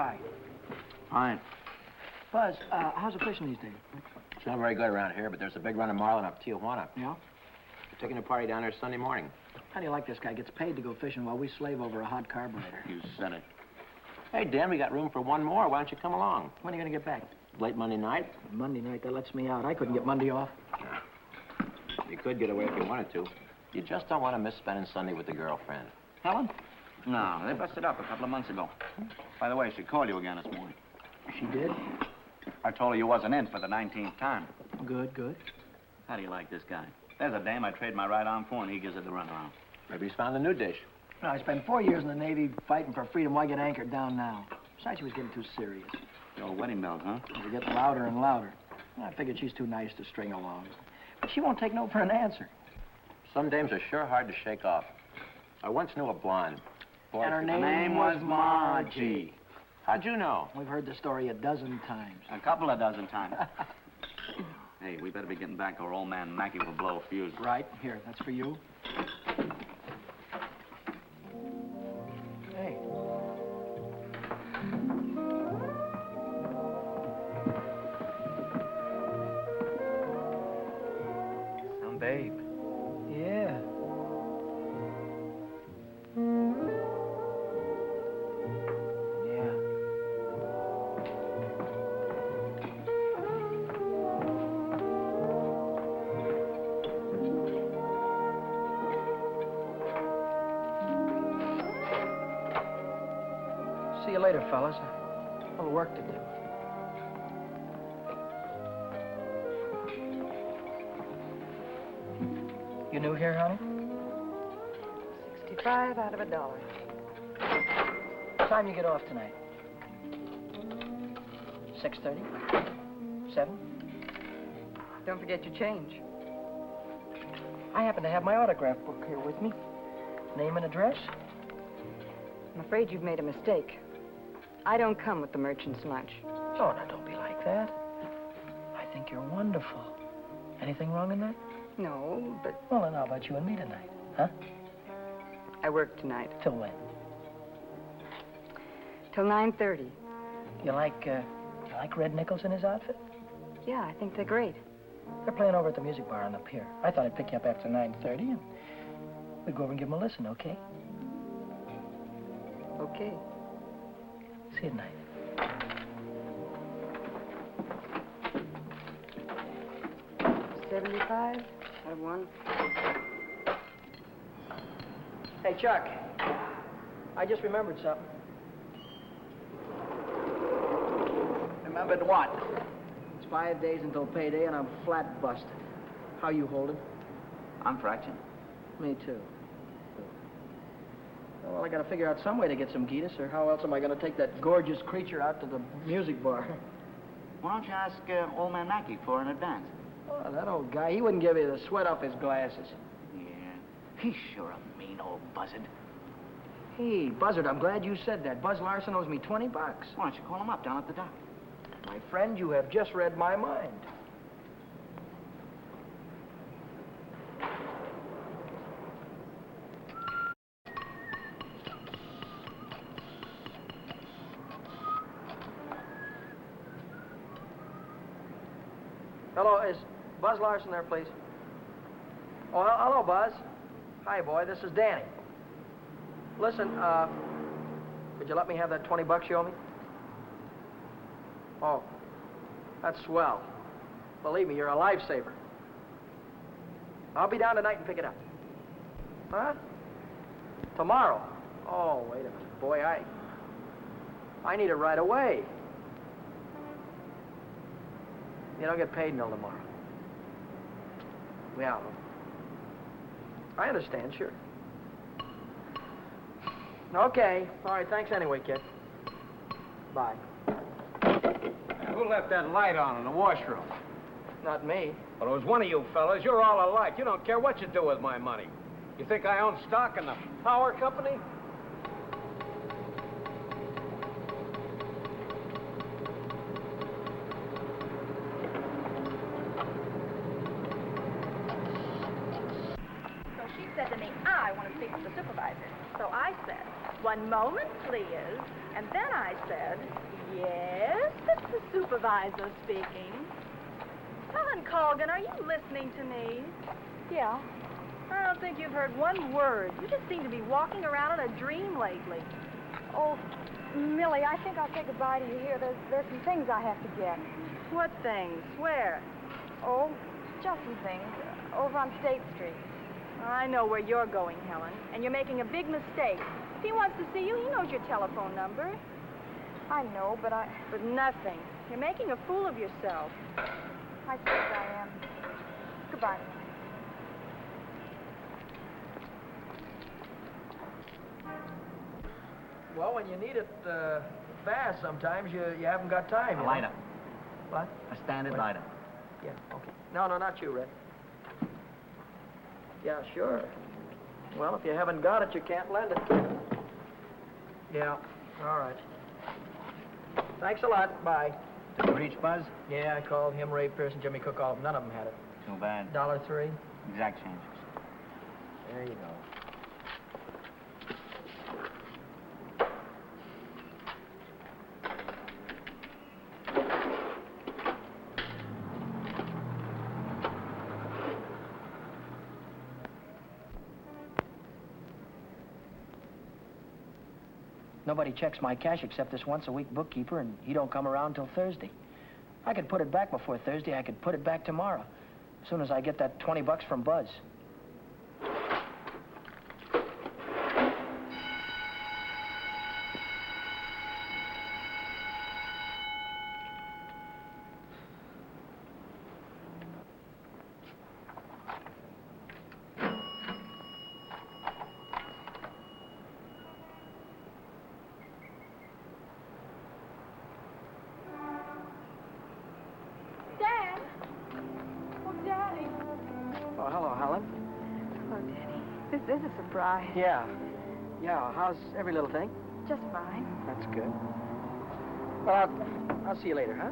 Hi. Fine. Buzz, how's the fishing these days? It's not very good around here, but there's a big run of marlin up Tijuana. Yeah? We're taking a party down there Sunday morning. How do you like this guy? Gets paid to go fishing while we slave over a hot carburetor. You said it. Hey, Dan, we got room for one more. Why don't you come along? When are you going to get back? Late Monday night? Monday night, that lets me out. I couldn't get Monday off. You could get away if you wanted to. You just don't want to miss spending Sunday with the girlfriend. Helen? No, they busted up a couple of months ago. By the way, she called you again this morning. She did? I told her you wasn't in for the 19th time. Good, good. How do you like this guy? There's a dame I trade my right arm for, and he gives it the runaround. Maybe he's found a new dish. No, I spent 4 years in the Navy fighting for freedom. Why get anchored down now? Besides, she was getting too serious. The old wedding bells, huh? They were getting louder and louder. I figured she's too nice to string along. But she won't take no for an answer. Some dames are sure hard to shake off. I once knew a blonde. Boy, And her name was Margie. How'd you know? We've heard the story a dozen times. A couple of dozen times. Hey, we better be getting back or old man Mackey will blow a fuse. Right. Here, that's for you. Hey. Some babe. Yeah. Yeah. See you later, fellas. A little work to do. You new here, honey? 65 out of $1. What time you get off tonight? 6:30? 7? Don't forget your change. I happen to have my autograph book here with me. Name and address? I'm afraid you've made a mistake. I don't come with the merchant's lunch. Oh, now don't be like that. I think you're wonderful. Anything wrong in that? No, but Well, then how about you and me tonight, huh? I work tonight. Till when? Till 9:30. You like Red Nichols in his outfit? Yeah, I think they're great. They're playing over at the music bar on the pier. I thought I'd pick you up after 9:30 and we'd go over and give them a listen, okay? Okay. See you tonight. $75 out of 1. Hey, Chuck. I just remembered something. Remembered what? It's 5 days until payday and I'm flat busted. How you holding? I'm fractured. Me too. Well, I gotta figure out some way to get some Gitas, or how else am I gonna take that gorgeous creature out to the music bar? Why don't you ask old man Mackey for an advance? Oh, that old guy, he wouldn't give you the sweat off his glasses. Yeah, he's sure a mean old buzzard. Hey, Buzzard, I'm glad you said that. Buzz Larson owes me $20. Why don't you call him up down at the dock? My friend, you have just read my mind. Hello, is Buzz Larson there, please? Oh, hello, Buzz. Hi, boy, this is Danny. Listen, could you let me have that $20 you owe me? Oh, that's swell. Believe me, you're a lifesaver. I'll be down tonight and pick it up. Huh? Tomorrow? Oh, wait a minute. Boy, I need it right away. You don't get paid until tomorrow. Yeah. I understand, sure. Okay. All right, thanks anyway, kid. Bye. Who left that light on in the washroom? Not me. Well, it was one of you fellas. You're all alike. You don't care what you do with my money. You think I own stock in the power company? So she said to me, I want to speak to the supervisor. So I said, 1 moment, please. And then I said, yes, it's the supervisor speaking. Helen Colgan, are you listening to me? Yeah. I don't think you've heard one word. You just seem to be walking around in a dream lately. Oh, Millie, I think I'll say goodbye to you here. There's some things I have to get. What things? Where? Oh, just some things. Over on State Street. I know where you're going, Helen, and you're making a big mistake. If he wants to see you, he knows your telephone number. I know, but But nothing. You're making a fool of yourself. I suppose I am. Goodbye. Well, when you need it fast, sometimes you haven't got time. A lighter. What? A standard Wait. lighter. Yeah, okay. No, not you, Red. Yeah, sure. Well, if you haven't got it, you can't lend it. Yeah, all right. Thanks a lot. Bye. Did you reach Buzz? Yeah, I called him, Ray Pearson, Jimmy Cook, all of them. None of them had it. Too bad. $1.03. Exact change. There you go. Nobody checks my cash except this once-a-week bookkeeper, and he don't come around till Thursday. I could put it back before Thursday. I could put it back tomorrow, as soon as I get that $20 from Buzz. Dad! Oh, Daddy. Oh, hello, Helen. Oh, Danny. This is a surprise. Yeah. Yeah, how's every little thing? Just fine. That's good. Well, I'll see you later, huh?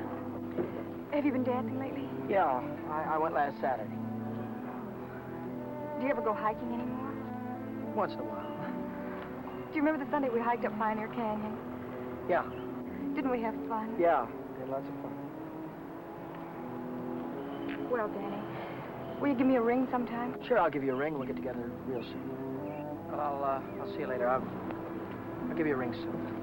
Have you been dancing lately? Yeah, I went last Saturday. Do you ever go hiking anymore? Once in a while. Do you remember the Sunday we hiked up Pioneer Canyon? Yeah, Didn't we have fun? yeah. We had lots of fun. Well, Danny, will you give me a ring sometime? Sure, I'll give you a ring. We'll get together real soon. Well, I'll see you later. I'll give you a ring soon.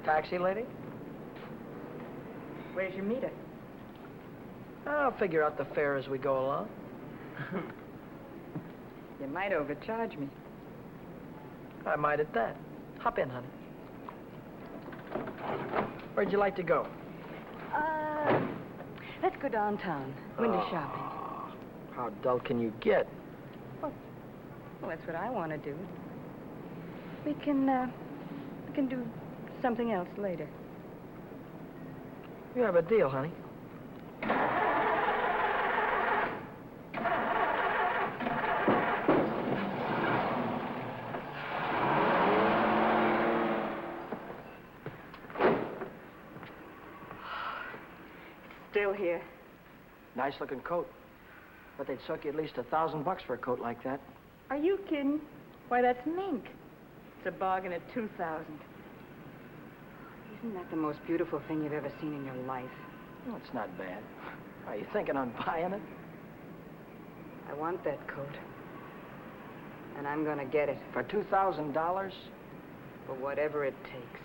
Taxi lady? Where's your meter? I'll figure out the fare as we go along. You might overcharge me. I might at that. Hop in, honey. Where'd you like to go? Let's go downtown. Window Oh, shopping. How dull can you get? Well, that's what I want to do. We can do something else later. You have a deal, honey. Still here. Nice looking coat. But they'd suck you at least $1,000 for a coat like that. Are you kidding? Why, that's mink. It's a bargain at $2,000. Isn't that the most beautiful thing you've ever seen in your life? Well, it's not bad. Are you thinking on buying it? I want that coat. And I'm gonna get it. For $2,000? For whatever it takes.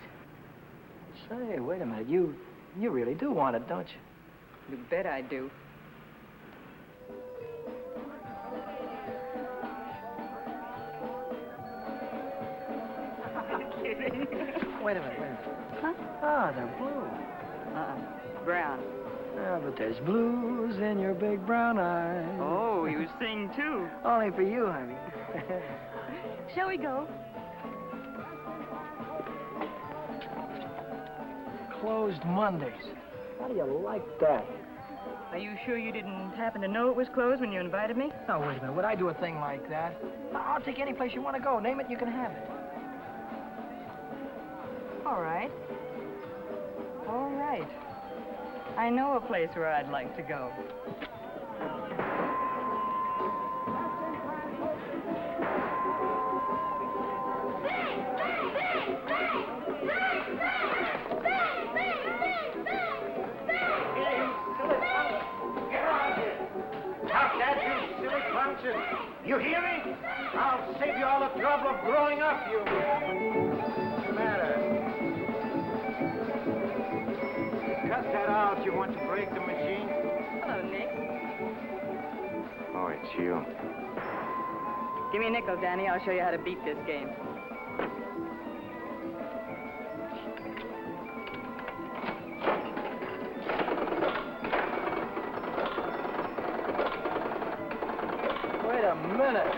Say, wait a minute. You really do want it, don't you? You bet I do. Wait a minute. Huh? Ah, they're blue. Brown. Yeah, but there's blues in your big brown eyes. Oh, you sing too. Only for you, honey. Shall we go? Closed Mondays. How do you like that? Are you sure you didn't happen to know it was closed when you invited me? No, wait a minute. Would I do a thing like that? I'll take any place you want to go. Name it, you can have it. All right. All right. I know a place where I'd like to go. You hear me? I'll save you all the trouble of growing up, you... What's the matter? Cut that out. You want to break the machine? Hello, Nick. Oh, it's you. Give me a nickel, Danny. I'll show you how to beat this game. Wait a minute.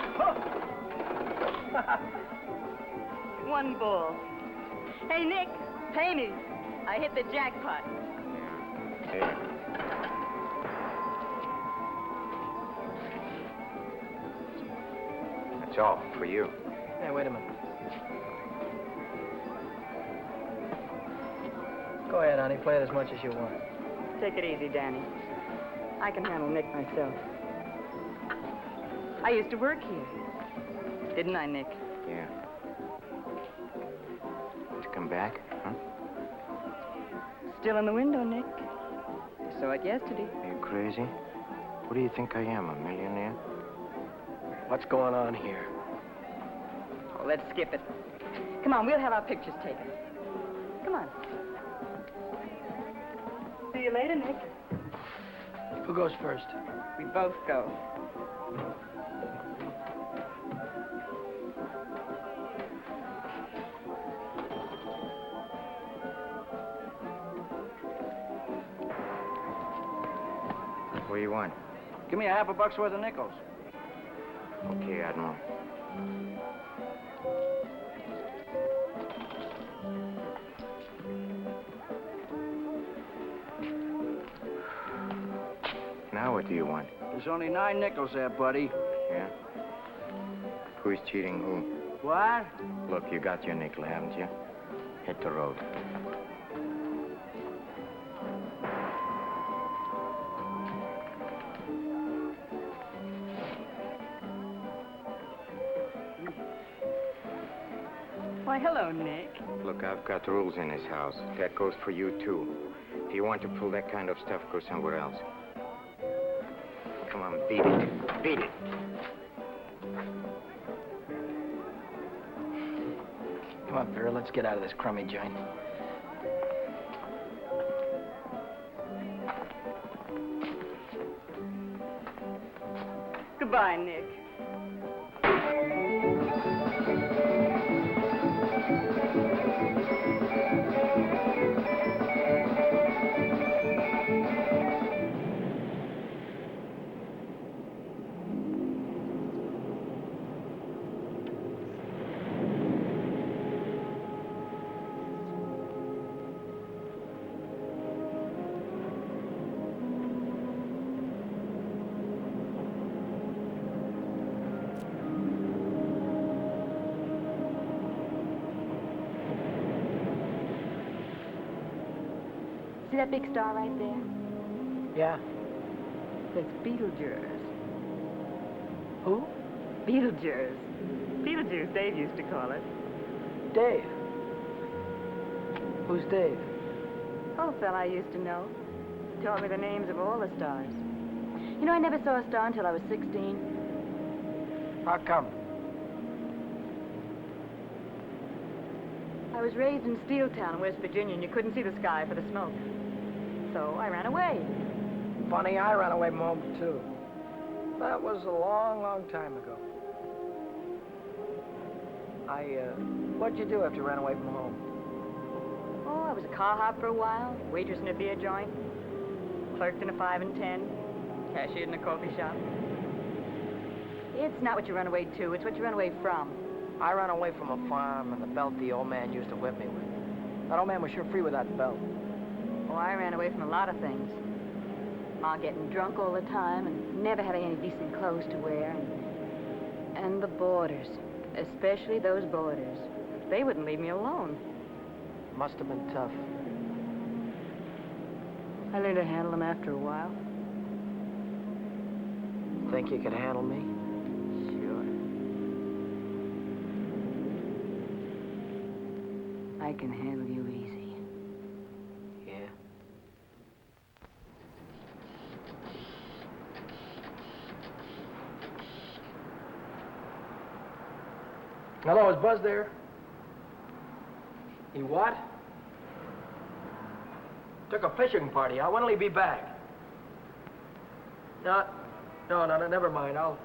One ball. Hey, Nick, pay me. I hit the jackpot. Here. That's all for you. Hey, wait a minute. Go ahead, honey. Play it as much as you want. Take it easy, Danny. I can handle Nick myself. I used to work here. Didn't I, Nick? Yeah. To come back, huh? Still in the window, Nick. I saw it yesterday. Are you crazy? What do you think I am, a millionaire? What's going on here? Oh, let's skip it. Come on, we'll have our pictures taken. Come on. See you later, Nick. Who goes first? We both go. What do you want? Give me $50 worth of nickels. Okay, Admiral. Now what do you want? There's only 9 nickels there, buddy. Yeah? Who's cheating who? What? Look, you got your nickel, haven't you? Hit the road. Why, hello, Nick. Look, I've got rules in this house. That goes for you, too. If you want to pull that kind of stuff, go somewhere else. Come on, beat it. Beat it. Come on, Vera, let's get out of this crummy joint. Goodbye, Nick. See that big star right there? Yeah? It's Beetlejuice. Who? Beetlejuice. Beetlejuice, Dave used to call it. Dave. Who's Dave? Oh, a fella I used to know. Taught me the names of all the stars. You know, I never saw a star until I was 16. How come? I was raised in Steeltown, West Virginia, and you couldn't see the sky for the smoke. So I ran away. Funny, I ran away from home, too. That was a long, long time ago. What'd you do after you ran away from home? Oh, I was a car hop for a while, waitress in a beer joint, clerked in a 5 and 10, cashiered in a coffee shop. Yeah, It's not what you run away to, it's what you run away from. I ran away from a farm and the belt the old man used to whip me with. That old man was sure free with that belt. Oh, I ran away from a lot of things. Ma getting drunk all the time and never having any decent clothes to wear. And the boarders, especially those boarders. They wouldn't leave me alone. Must have been tough. I learned to handle them after a while. Think you could handle me? Sure. I can handle you easy. Yeah. Hello, is Buzz there? He what? Took a fishing party out. When'll he be back? No, never mind. All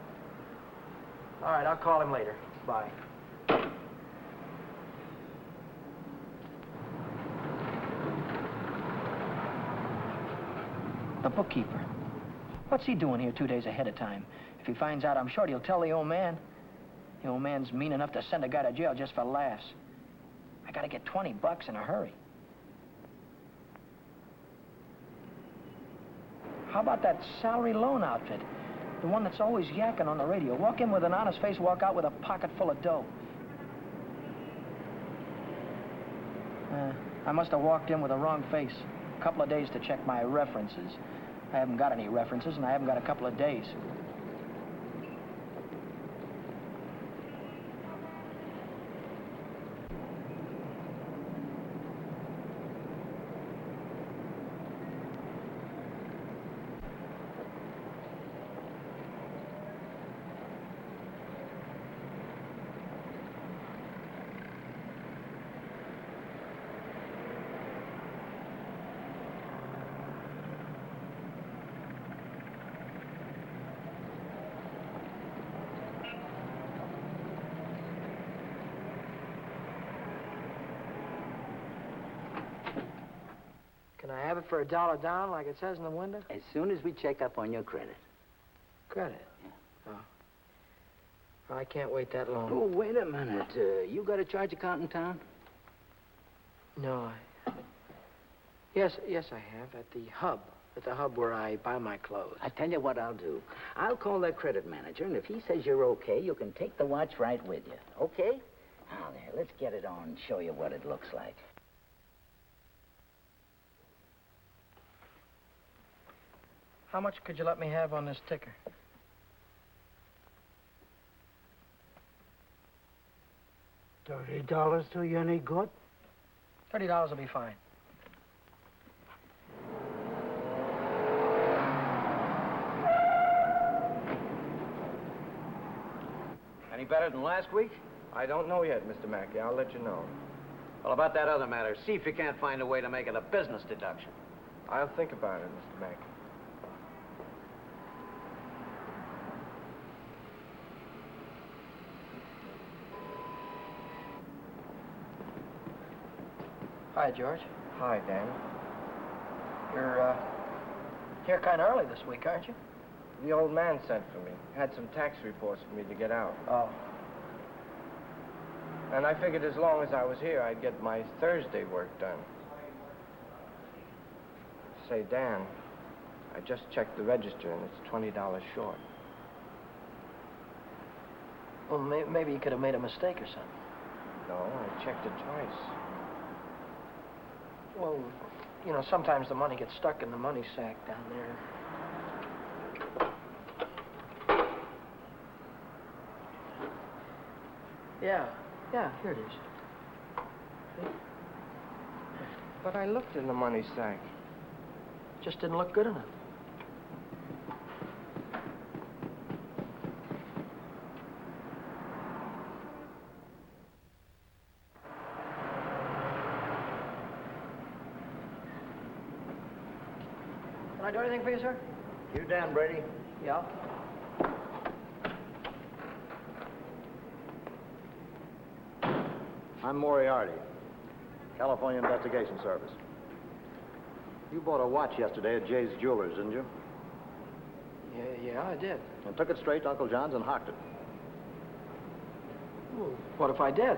right, I'll call him later. Bye. The bookkeeper. What's he doing here 2 days ahead of time? If he finds out, I'm sure he'll tell the old man. The old man's mean enough to send a guy to jail just for laughs. I gotta get $20 in a hurry. How about that salary loan outfit? The one that's always yakking on the radio. Walk in with an honest face, walk out with a pocket full of dough. I must have walked in with the wrong face. A couple of days to check my references. I haven't got any references, and I haven't got a couple of days. Can I have it for $1 down, like it says in the window? As soon as we check up on your credit. Credit? Yeah. Oh. I can't wait that long. Oh, wait a minute. You got a charge account in town? No, Yes, I have, at the hub. At the hub where I buy my clothes. I tell you what I'll do. I'll call that credit manager, and if he says you're okay, you can take the watch right with you. Okay? Now, there, let's get it on and show you what it looks like. How much could you let me have on this ticker? $30 do you any good? $30 will be fine. Any better than last week? I don't know yet, Mr. Mackey. I'll let you know. Well, about that other matter, see if you can't find a way to make it a business deduction. I'll think about it, Mr. Mackey. Hi, George. Hi, Dan. You're here kind of early this week, aren't you? The old man sent for me. Had some tax reports for me to get out. Oh. And I figured as long as I was here, I'd get my Thursday work done. Say, Dan, I just checked the register, and it's $20 short. Well, maybe you could have made a mistake or something. No, I checked it twice. Well, you know, sometimes the money gets stuck in the money sack down there. Yeah, here it is. See? But I looked in the money sack. Just didn't look good enough. Can I do anything for you, sir? You Dan Brady? Yeah. I'm Moriarty, California Investigation Service. You bought a watch yesterday at Jay's Jewelers, didn't you? Yeah, I did. And took it straight to Uncle John's and hocked it. Well, what if I did?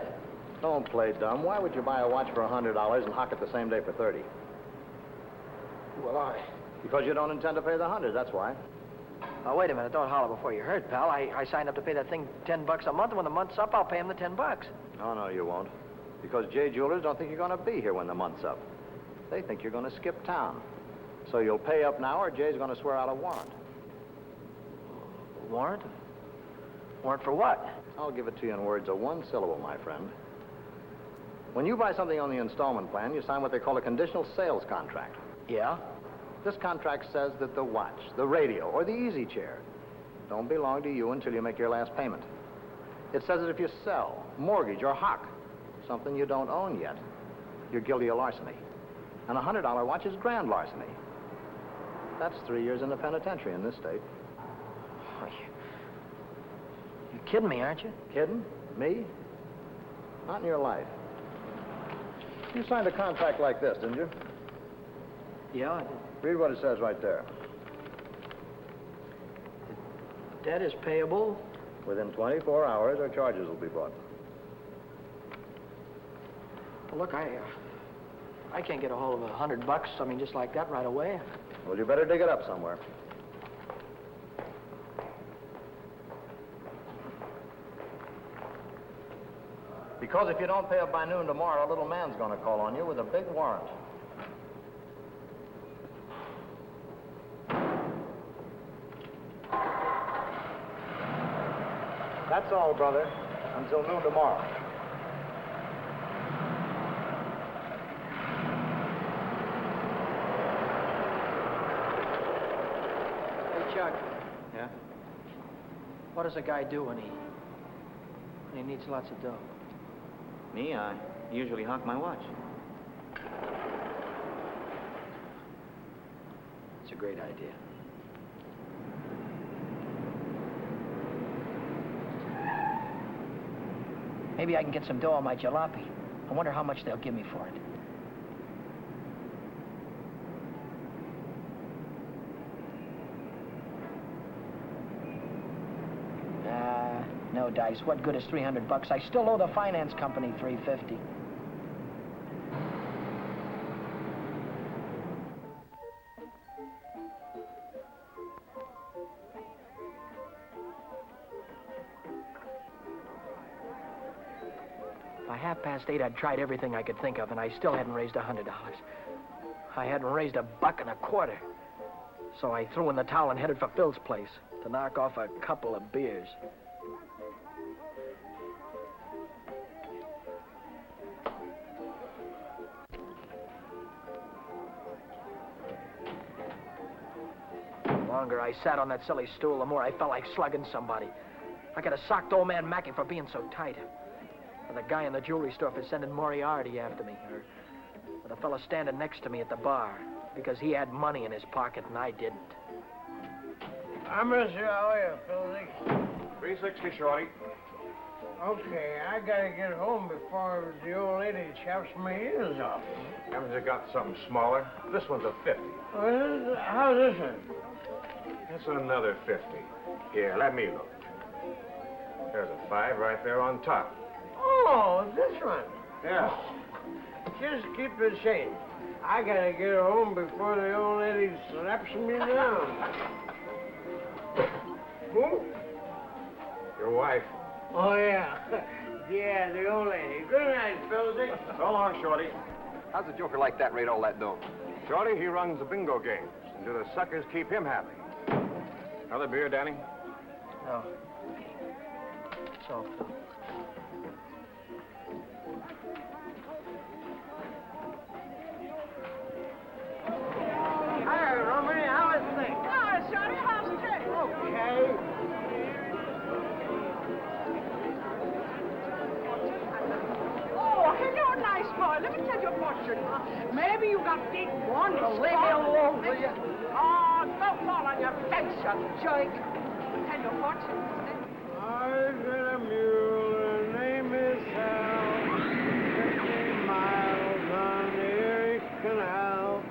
Don't play dumb. Why would you buy a watch for $100 and hock it the same day for 30? Well, Because you don't intend to pay the 100, that's why. Now, wait a minute. Don't holler before you hurt, pal. I signed up to pay that thing $10 a month, and when the month's up, I'll pay him the $10. No, you won't. Because Jay Jewelers don't think you're going to be here when the month's up. They think you're going to skip town. So you'll pay up now, or Jay's going to swear out a warrant. Warrant? Warrant for what? I'll give it to you in words of one syllable, my friend. When you buy something on the installment plan, you sign what they call a conditional sales contract. Yeah? This contract says that the watch, the radio, or the easy chair don't belong to you until you make your last payment. It says that if you sell, mortgage, or hock something you don't own yet, you're guilty of larceny. And a $100 watch is grand larceny. That's 3 years in the penitentiary in this state. Oh, you're kidding me, aren't you? Kidding? Me? Not in your life. You signed a contract like this, didn't you? Yeah, I did. Read what it says right there. Debt is payable. Within 24 hours, our charges will be brought. Well, look, I can't get a hold of $100, I mean, just like that right away. Well, you better dig it up somewhere. Because if you don't pay up by noon tomorrow, a little man's going to call on you with a big warrant. That's all, brother. Until noon tomorrow. Hey, Chuck, Yeah? what does a guy do when he needs lots of dough? Me, I usually hock my watch. It's a great idea. Maybe I can get some dough on my jalopy. I wonder how much they'll give me for it. No dice. What good is $300? I still owe the finance company $350. By 8:30, I'd tried everything I could think of, and I still hadn't raised $100. I hadn't raised $1.25. So I threw in the towel and headed for Phil's place to knock off a couple of beers. The longer I sat on that silly stool, the more I felt like slugging somebody. I could have socked old man Mackey for being so tight. Or the guy in the jewelry store for sending Moriarty after me. Or the fellow standing next to me at the bar because he had money in his pocket and I didn't. I miss you. How are you, Philly? 360, Shorty. Okay, I gotta get home before the old lady chops my ears off. Haven't you got something smaller? This one's a 50. How's this one? That's another 50. Here, let me look. There's a 5 right there on top. Oh, this one. Yeah. Just keep the change. I gotta get home before the old lady slaps me down. Who? Your wife. Oh, yeah. Yeah, the old lady. Good night, Philzy. So long, Shorty. How's a joker like that rate all that dough? Shorty, he runs the bingo games. And do the suckers keep him happy? Another beer, Danny? No. So, Phil. Hi, Romany. How is things? Hi, Shorty. How's the day? Okay. Oh, hello, nice boy. Let me tell you a fortune. Maybe you got big one. Leave me alone, will you? Oh, don't fall on your face, you jerk. Tell you a fortune. I've got a mule. Her name is Sal. 50 miles on the Erie Canal.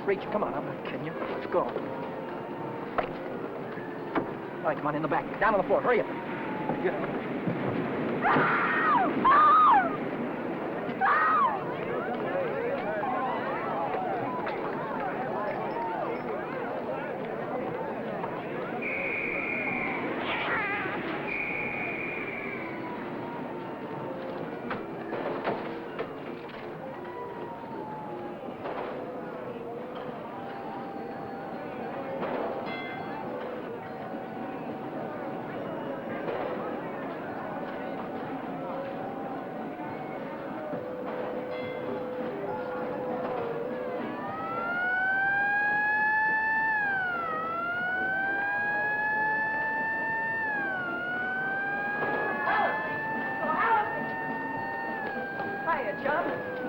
reach. Come on, I'm not kidding you. Let's go. All right, come on, in the back. Down on the floor. Hurry up. Get up.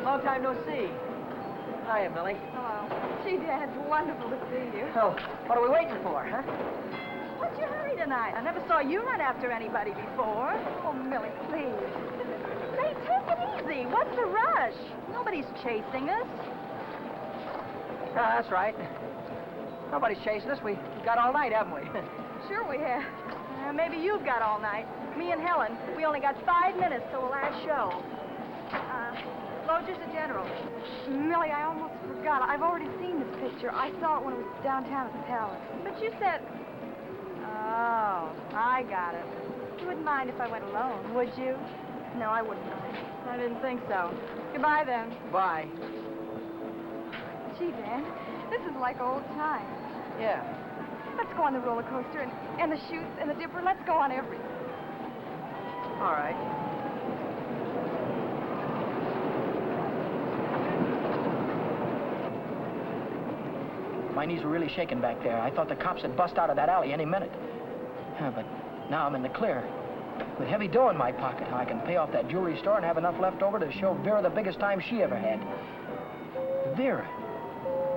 Long time no see. Hiya, Millie. Hello. Gee, Dad, it's wonderful to see you. Oh, what are we waiting for, huh? What's your hurry tonight? I never saw you run after anybody before. Oh, Millie, please. Say, take it easy. What's the rush? Nobody's chasing us. That's right. Nobody's chasing us. We've got all night, haven't we? Sure we have. Maybe you've got all night. Me and Helen, we only got 5 minutes till the last show. Loger's a general. Millie, I almost forgot. I've already seen this picture. I saw it when it was downtown at the Palace. But you said... Oh, I got it. You wouldn't mind if I went alone, would you? No, I wouldn't mind. I didn't think so. Goodbye, then. Bye. Gee, Dan, this is like old times. Yeah. Let's go on the roller coaster and the chutes and the dipper. Let's go on everything. All right. My knees were really shaking back there. I thought the cops had bust out of that alley any minute. But now I'm in the clear. With heavy dough in my pocket, I can pay off that jewelry store and have enough left over to show Vera the biggest time she ever had. Vera.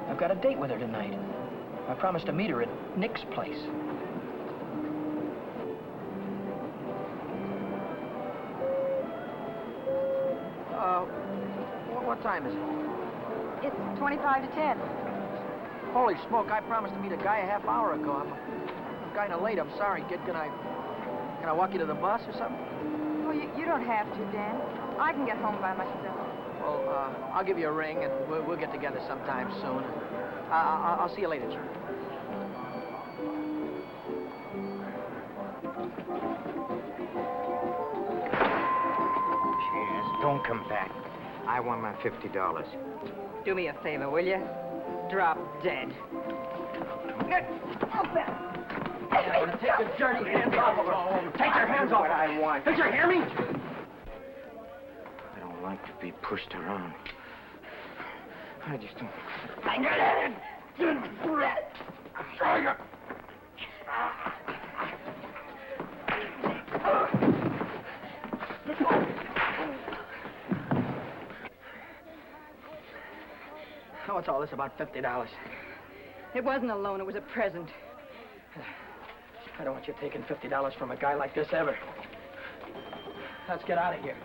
I've got a date with her tonight. I promised to meet her at Nick's place. What time is it? It's 25 to 10. Holy smoke, I promised to meet a guy a half hour ago. I'm kind of late. I'm sorry, kid. Can I walk you to the bus or something? Well, you don't have to, Dan. I can get home by myself. Well, I'll give you a ring, and we'll get together sometime soon. I'll see you later, Jim. Cheers. Don't come back. I want my $50. Do me a favor, will you? Drop dead. Take your dirty hands off of her. Take your hands off. What I want. Did you hear me? I don't like to be pushed around. I just don't... What's all this about $50? It wasn't a loan, it was a present. I don't want you taking $50 from a guy like this ever. Let's get out of here.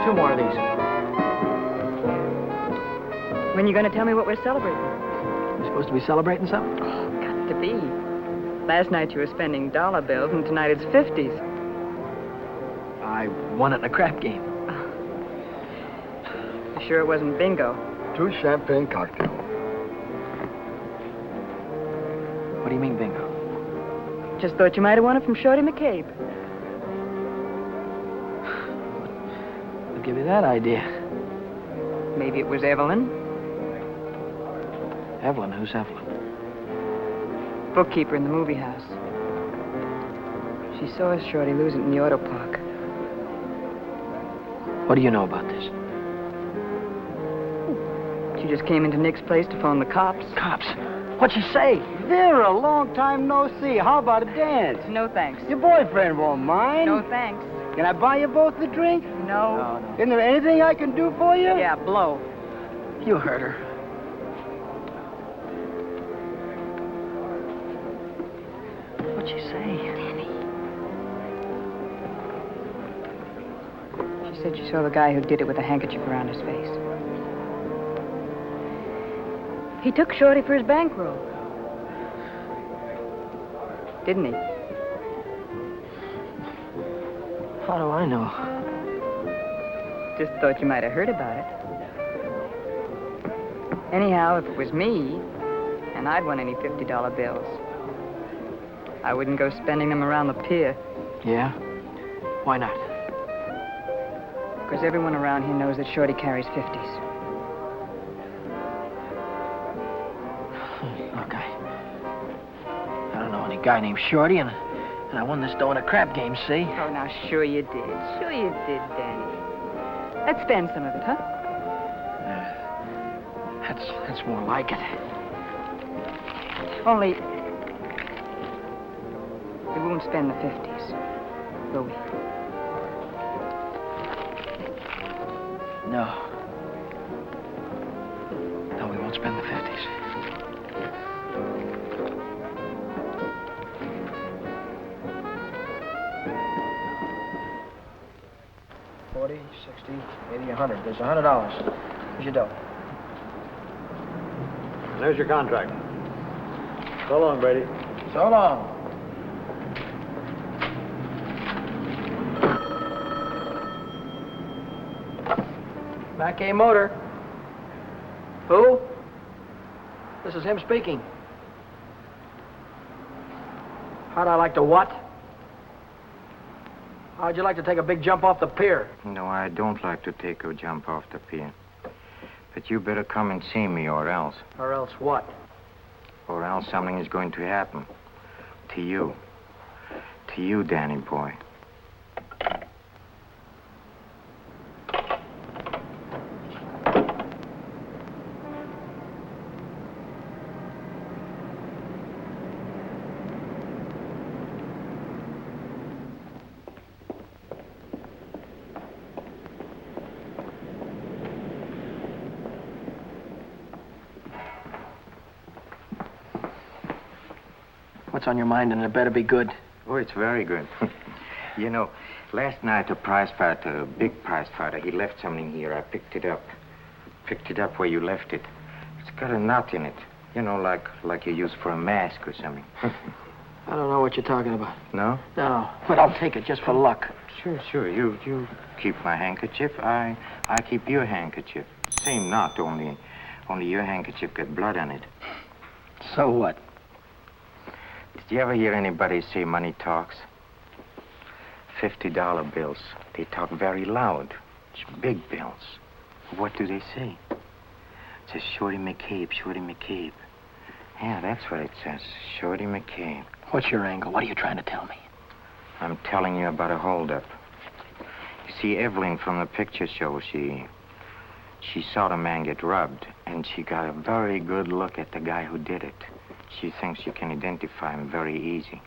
Two more of these. When you going to tell me what we're celebrating? You supposed to be celebrating something? Oh, got to be. Last night you were spending dollar bills, and tonight it's 50s. I won it in a crap game. You sure it wasn't bingo? 2 champagne cocktails. What do you mean, bingo? Just thought you might have won it from Shorty McCabe. I'll give you that idea. Maybe it was Evelyn. Evelyn? Who's Evelyn? bookkeeper in the movie house. She saw Shorty lose it in the auto park. What do you know about this? She just came into Nick's place to phone the cops. Cops? What'd she say? Vera, long time no see. How about a dance? No thanks. Your boyfriend won't mind. No thanks. Can I buy you both a drink? No. Isn't there anything I can do for you? Yeah, blow. You heard her. What'd she say? She said she saw the guy who did it with a handkerchief around his face. He took Shorty for his bankroll. Didn't he? How do I know? Just thought you might have heard about it. Anyhow, if it was me, and I'd won any $50 bills, I wouldn't go spending them around the pier. Yeah? Why not? Because everyone around here knows that Shorty carries 50s. Look, I don't know any guy named Shorty, and I won this dough in a crap game, see? Oh, now, sure you did. Sure you did, Danny. Let's spend some of it, huh? That's more like it. Only, we won't spend the 50s, will we? No. No, we won't spend the 50s. 40, 60, 80, 100. There's $100. Here's your dough. There's your contract. So long, Brady. So long. Mackay Motor. Who? This is him speaking. How'd I like to what? How'd you like to take a big jump off the pier? No, I don't like to take a jump off the pier. But you better come and see me, or else. Or else what? Or else something is going to happen. To you. To you, Danny boy. What's on your mind, and it better be good. Oh, it's very good. You know, last night a prize fighter, a big prize fighter, he left something here. I picked it up. Picked it up where you left it. It's got a knot in it. You know, like you use for a mask or something. I don't know what you're talking about. No? No, but I'll take it just for luck. Sure. You keep my handkerchief. I keep your handkerchief. Same knot, only your handkerchief got blood on it. So what? Did you ever hear anybody say money talks? $50 bills. They talk very loud. It's big bills. What do they say? It says Shorty McCabe, Shorty McCabe. Yeah, that's what it says. Shorty McCabe. What's your angle? What are you trying to tell me? I'm telling you about a holdup. You see, Evelyn from the picture show, she saw the man get robbed, and she got a very good look at the guy who did it. She thinks you can identify him very easy.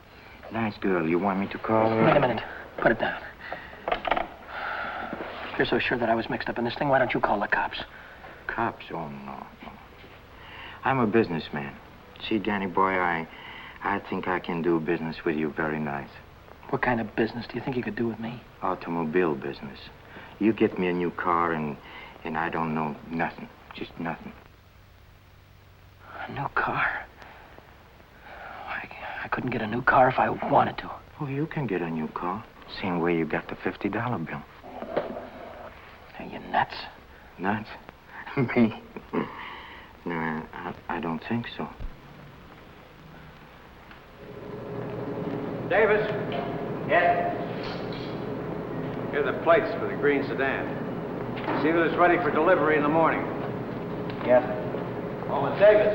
Nice girl. You want me to call her? Wait a minute. Put it down. If you're so sure that I was mixed up in this thing, why don't you call the cops? Cops? Oh, no. I'm a businessman. See, Danny boy, I think I can do business with you very nice. What kind of business do you think you could do with me? Automobile business. You get me a new car, and I don't know nothing. Just nothing. A new car? I couldn't get a new car if I wanted to. Oh, you can get a new car. Same way you got the $50 bill. Are you nuts? Nuts? Me? No, I don't think so. Davis, Yes? here are the plates for the green sedan. See that it's ready for delivery in the morning. Yes. Oh, and Davis,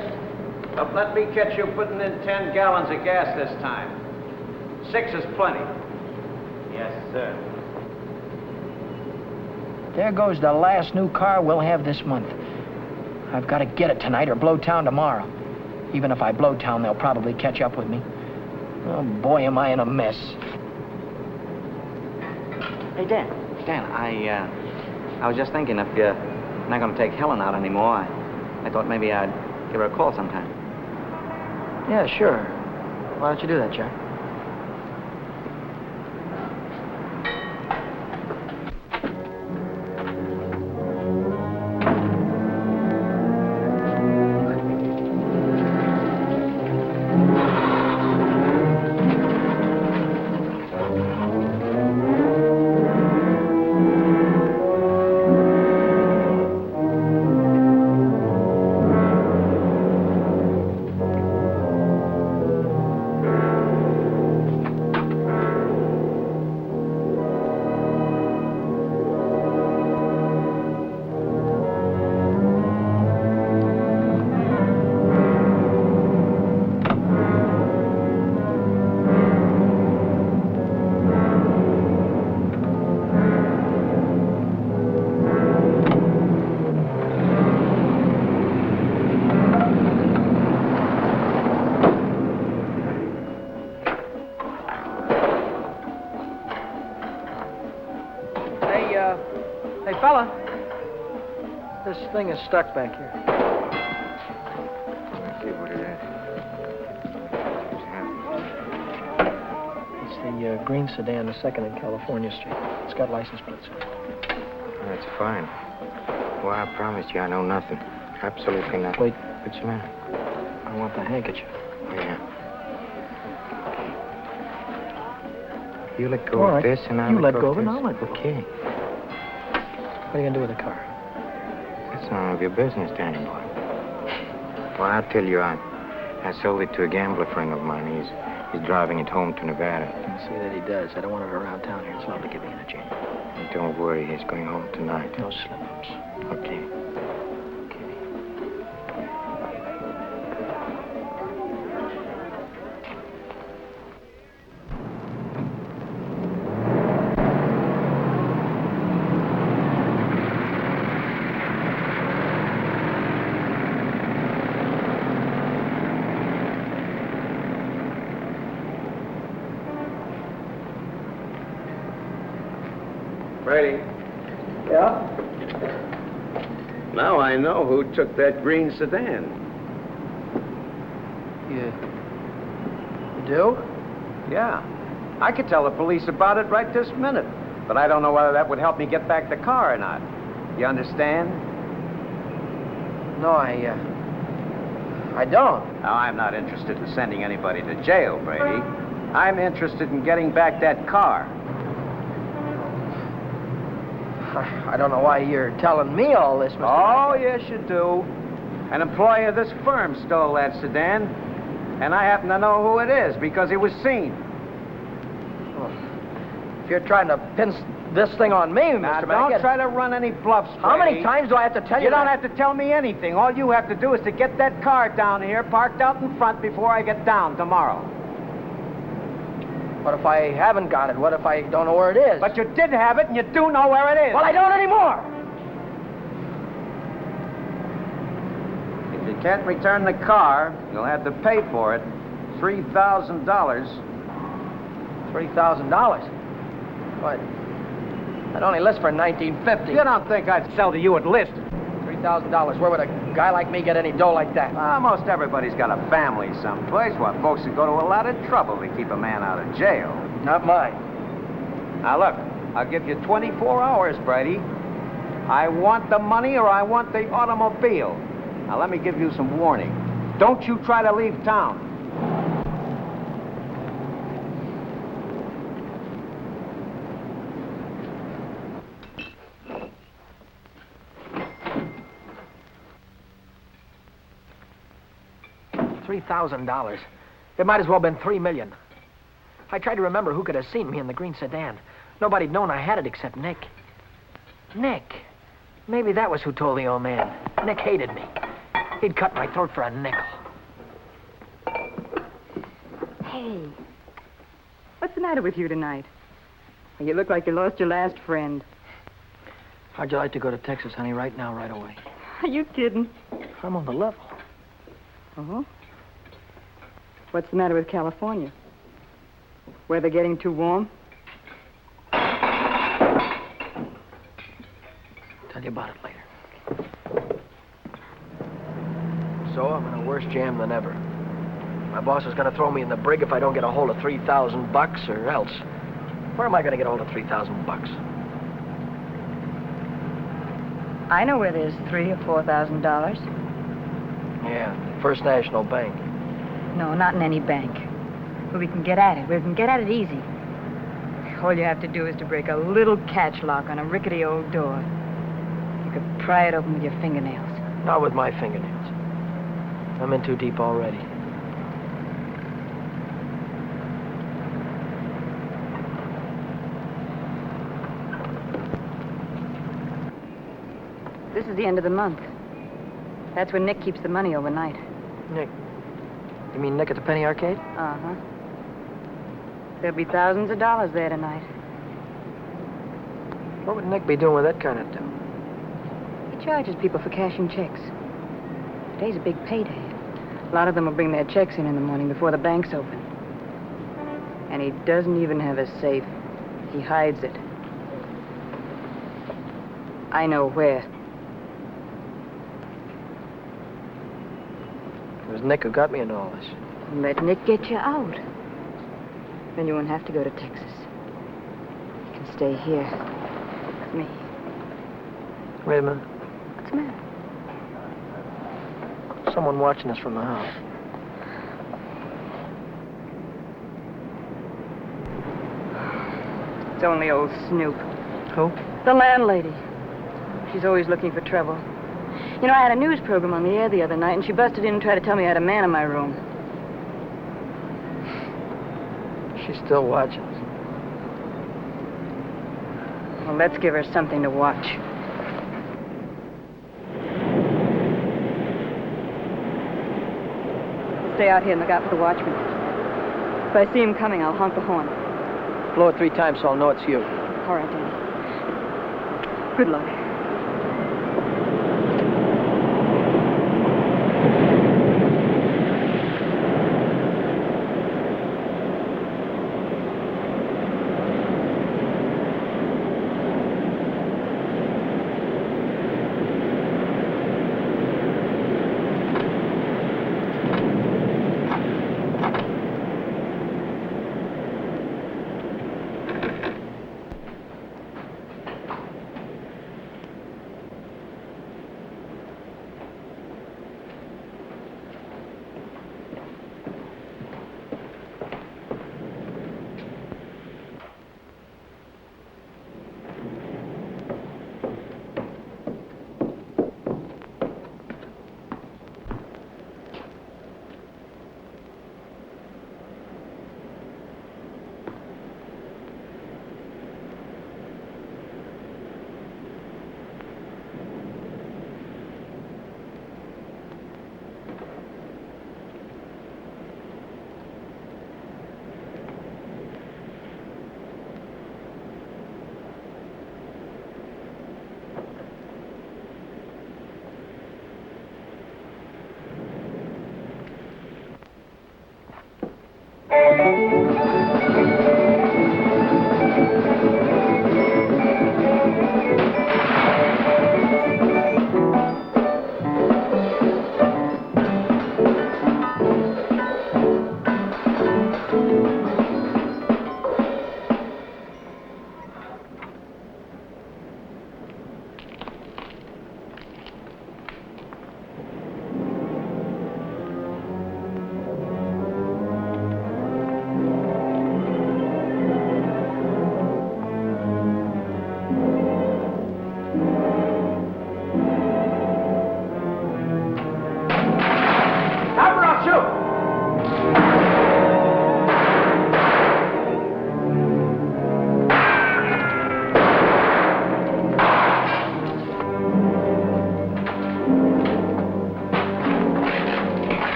But let me catch you putting in 10 gallons of gas this time. 6 is plenty. Yes, sir. There goes the last new car we'll have this month. I've got to get it tonight or blow town tomorrow. Even if I blow town, they'll probably catch up with me. Oh, boy, am I in a mess. Hey, Dan, I was just thinking if you're not going to take Helen out anymore, I thought maybe I'd give her a call sometime. Yeah, sure. Why don't you do that, Jack? Hey, fella. This thing is stuck back here. Let's see what it is. It's the green sedan, the 2nd in California Street. It's got license plates. That's fine. Well, I promise you I know nothing. Absolutely nothing. Wait. What's the matter? I want the handkerchief. Yeah. You let go All of right. this and I'll You let go of this. it and I'll let go. Okay. What are you going to do with the car? That's none of your business, Danny boy. Well, I'll tell you, I sold it to a gambler friend of mine. He's driving it home to Nevada. I'll see that he does. I don't want it around town here. It's lovely to get me in a jam. Don't worry, he's going home tonight. No slip-ups. Okay. Brady. Yeah? Now I know who took that green sedan. You do? Yeah. I could tell the police about it right this minute. But I don't know whether that would help me get back the car or not. You understand? No, I don't. Now, I'm not interested in sending anybody to jail, Brady. I'm interested in getting back that car. I don't know why you're telling me all this, Mr. Oh, yes, you do. An employee of this firm stole that sedan, and I happen to know who it is because it was seen. Well, if you're trying to pin this thing on me, Now, Mr. don't Mackett. try to run any bluffs, Brady. How many times do I have to tell you You don't that? have to tell me anything. All you have to do is to get that car down here, parked out in front before I get down tomorrow. What if I haven't got it? What if I don't know where it is? But you did have it, and you do know where it is. Well, I don't anymore. If you can't return the car, you'll have to pay for it. $3,000. $3,000? What? I'd only list for $1,950. You don't think I'd sell to you at list? $3,000. Where would a guy like me get any dough like that? Most everybody's got a family someplace. What, folks would go to a lot of trouble to keep a man out of jail. Not mine. Now, look, I'll give you 24 hours, Brady. I want the money or I want the automobile. Now, let me give you some warning. Don't you try to leave town. $3,000. It might as well have been $3 million. I tried to remember who could have seen me in the green sedan. Nobody'd known I had it except Nick. Nick. Maybe that was who told the old man. Nick hated me. He'd cut my throat for a nickel. Hey, what's the matter with you tonight? You look like you lost your last friend. How'd you like to go to Texas, honey, right now, right away? Are you kidding? I'm on the level. Oh? What's the matter with California? Weather getting too warm? Tell you about it later. So I'm in a worse jam than ever. My boss is going to throw me in the brig if I don't get a hold of $3,000 or else. Where am I going to get a hold of $3,000? I know where there's $3,000 or $4,000. Yeah, First National Bank. No, not in any bank. But we can get at it. We can get at it easy. All you have to do is to break a little catch lock on a rickety old door. You could pry it open with your fingernails. Not with my fingernails. I'm in too deep already. This is the end of the month. That's when Nick keeps the money overnight. Nick? You mean Nick at the Penny Arcade? Uh-huh. There'll be thousands of dollars there tonight. What would Nick be doing with that kind of dough? He charges people for cashing checks. Today's a big payday. A lot of them will bring their checks in the morning before the banks open. And he doesn't even have a safe. He hides it. I know where. It was Nick who got me into all this. Let Nick get you out. Then you won't have to go to Texas. You can stay here with me. Wait a minute. What's the matter? Someone watching us from the house. It's only old Snoop. Who? The landlady. She's always looking for trouble. You know, I had a news program on the air the other night, and she busted in and tried to tell me I had a man in my room. She's still watching us. Well, let's give her something to watch. Stay out here and look out for the watchman. If I see him coming, I'll honk the horn. Blow it 3 times so I'll know it's you. All right, Danny. Good luck.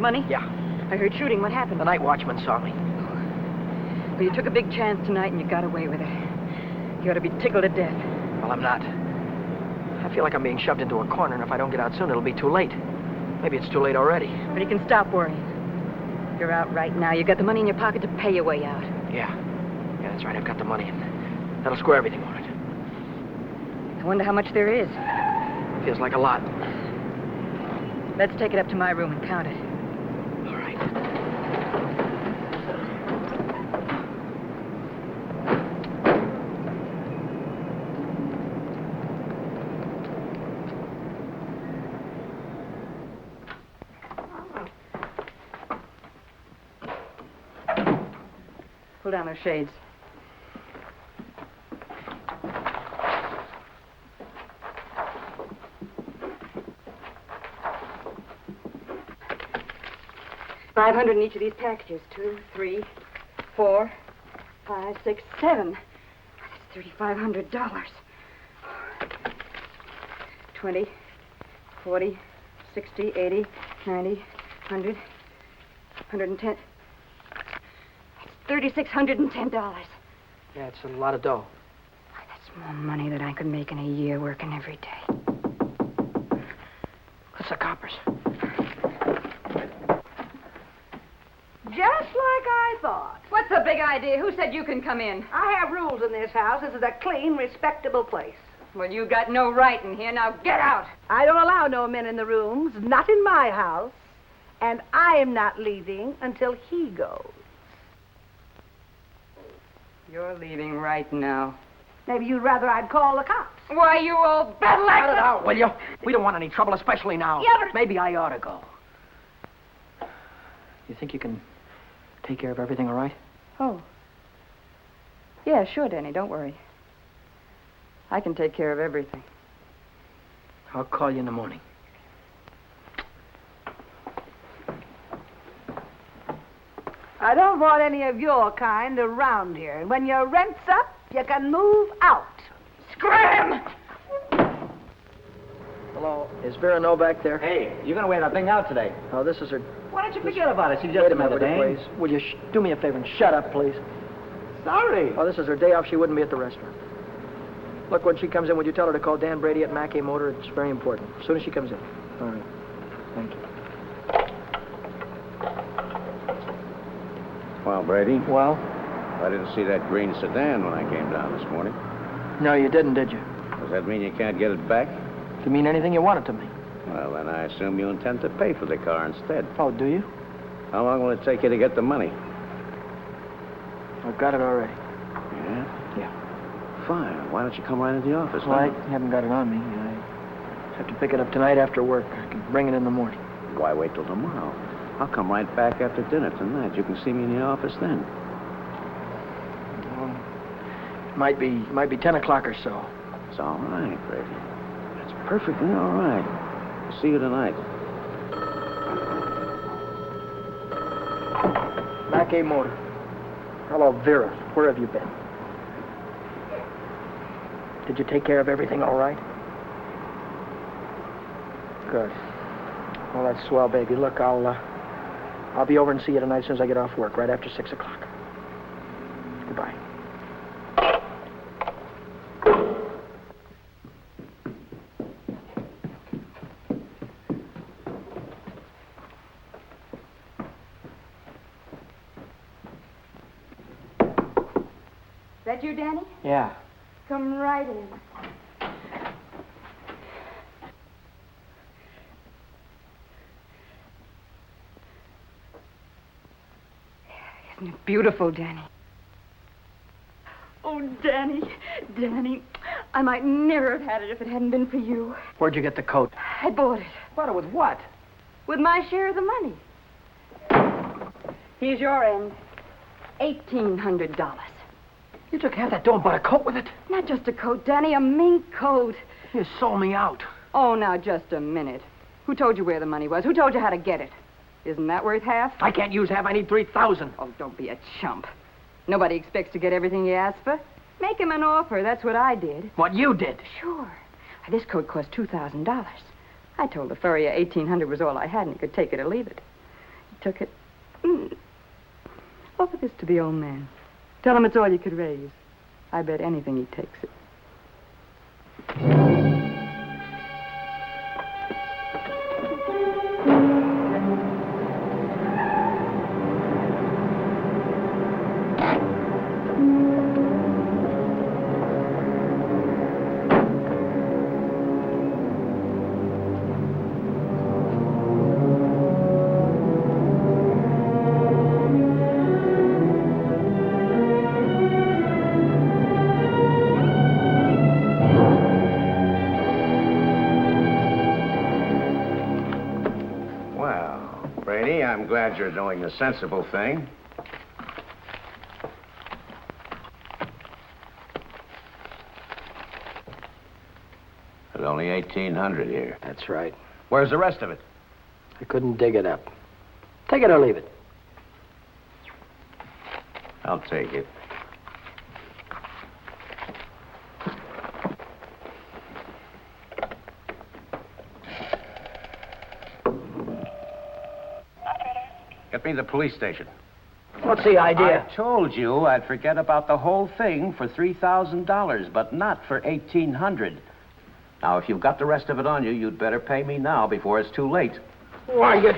money? Yeah. I heard shooting. What happened? The night watchman saw me. Well, you took a big chance tonight and you got away with it. You ought to be tickled to death. Well, I'm not. I feel like I'm being shoved into a corner, and if I don't get out soon, it'll be too late. Maybe it's too late already. But you can stop worrying. You're out right now. You got the money in your pocket to pay your way out. Yeah. Yeah, that's right. I've got the money, and that'll square everything on it. I wonder how much there is. Feels like a lot. Let's take it up to my room and count it. All right. Pull down those shades. $500 in each of these packages. 2, 3, 4, 5, 6, 7. That's $3,500. 20, 40, 60, 80, 90, 100, 110. $3,610. Yeah, it's a lot of dough. That's more money than I could make in a year working every day. What's the coppers? Just like I thought. What's the big idea? Who said you can come in? I have rules in this house. This is a clean, respectable place. Well, you got no right in here. Now get out. I don't allow no men in the rooms, not in my house. And I am not leaving until he goes. You're leaving right now. Maybe you'd rather I'd call the cops. Why, you old battle Cut it out, will you? We don't want any trouble, especially now. Yeah, but... Maybe I ought to go. You think you can take care of everything all right? Oh. Yeah, sure, Danny. Don't worry. I can take care of everything. I'll call you in the morning. I don't want any of your kind around here. And when your rent's up, you can move out. Scram! Hello. Is Vera back there? Hey, you're going to wear that thing out today. Oh, this is her... Why don't you forget about it? She's just Wait a another minute, day. please. Will you do me a favor and shut up, please? Sorry. Oh, this is her day off. She wouldn't be at the restaurant. Look, when she comes in, would you tell her to call Dan Brady at Mackay Motor? It's very important. As soon as she comes in. All right. Thank you. Well, Brady, Well? I didn't see that green sedan when I came down this morning. No, you didn't, did you? Does that mean you can't get it back? You mean anything you want it to mean? Well, then I assume you intend to pay for the car instead. Oh, do you? How long will it take you to get the money? I've got it already. Yeah? Yeah. Fine. Why don't you come right into the office Well, I now? haven't got it on me. I have to pick it up tonight after work. I can bring it in the morning. Why wait till tomorrow? I'll come right back after dinner tonight. You can see me in the office then. Well, might be 10 o'clock or so. It's all right, Brady. It's perfectly all right. I'll see you tonight. Mackay Motor. Hello, Vera. Where have you been? Did you take care of everything all right? Good. Well, that's swell, baby. Look, I'll be over and see you tonight as soon as I get off work, right after 6 o'clock. Goodbye. That you, Danny? Yeah. Come right in. Isn't it beautiful, Danny? Oh, Danny, Danny, I might never have had it if it hadn't been for you. Where'd you get the coat? I bought it. Bought it with what? With my share of the money. Here's your end. $1,800. You took half that dough and bought a coat with it? Not just a coat, Danny, a mink coat. You sold me out. Oh, now, just a minute. Who told you where the money was? Who told you how to get it? Isn't that worth half? I can't use half. I need 3,000. Oh, don't be a chump. Nobody expects to get everything you ask for. Make him an offer. That's what I did. What you did? Sure. This coat cost $2,000. I told the furrier $1,800 was all I had, and he could take it or leave it. Took it. Offer this to the old man. Tell him it's all you could raise. I bet anything he takes it. I'm glad you're doing the sensible thing. There's only 1,800 here. That's right. Where's the rest of it? I couldn't dig it up. Take it or leave it. I'll take it. Get me the police station. What's the idea? I told you I'd forget about the whole thing for $3,000, but not for $1,800. Now, if you've got the rest of it on you, you'd better pay me now before it's too late. Why, you...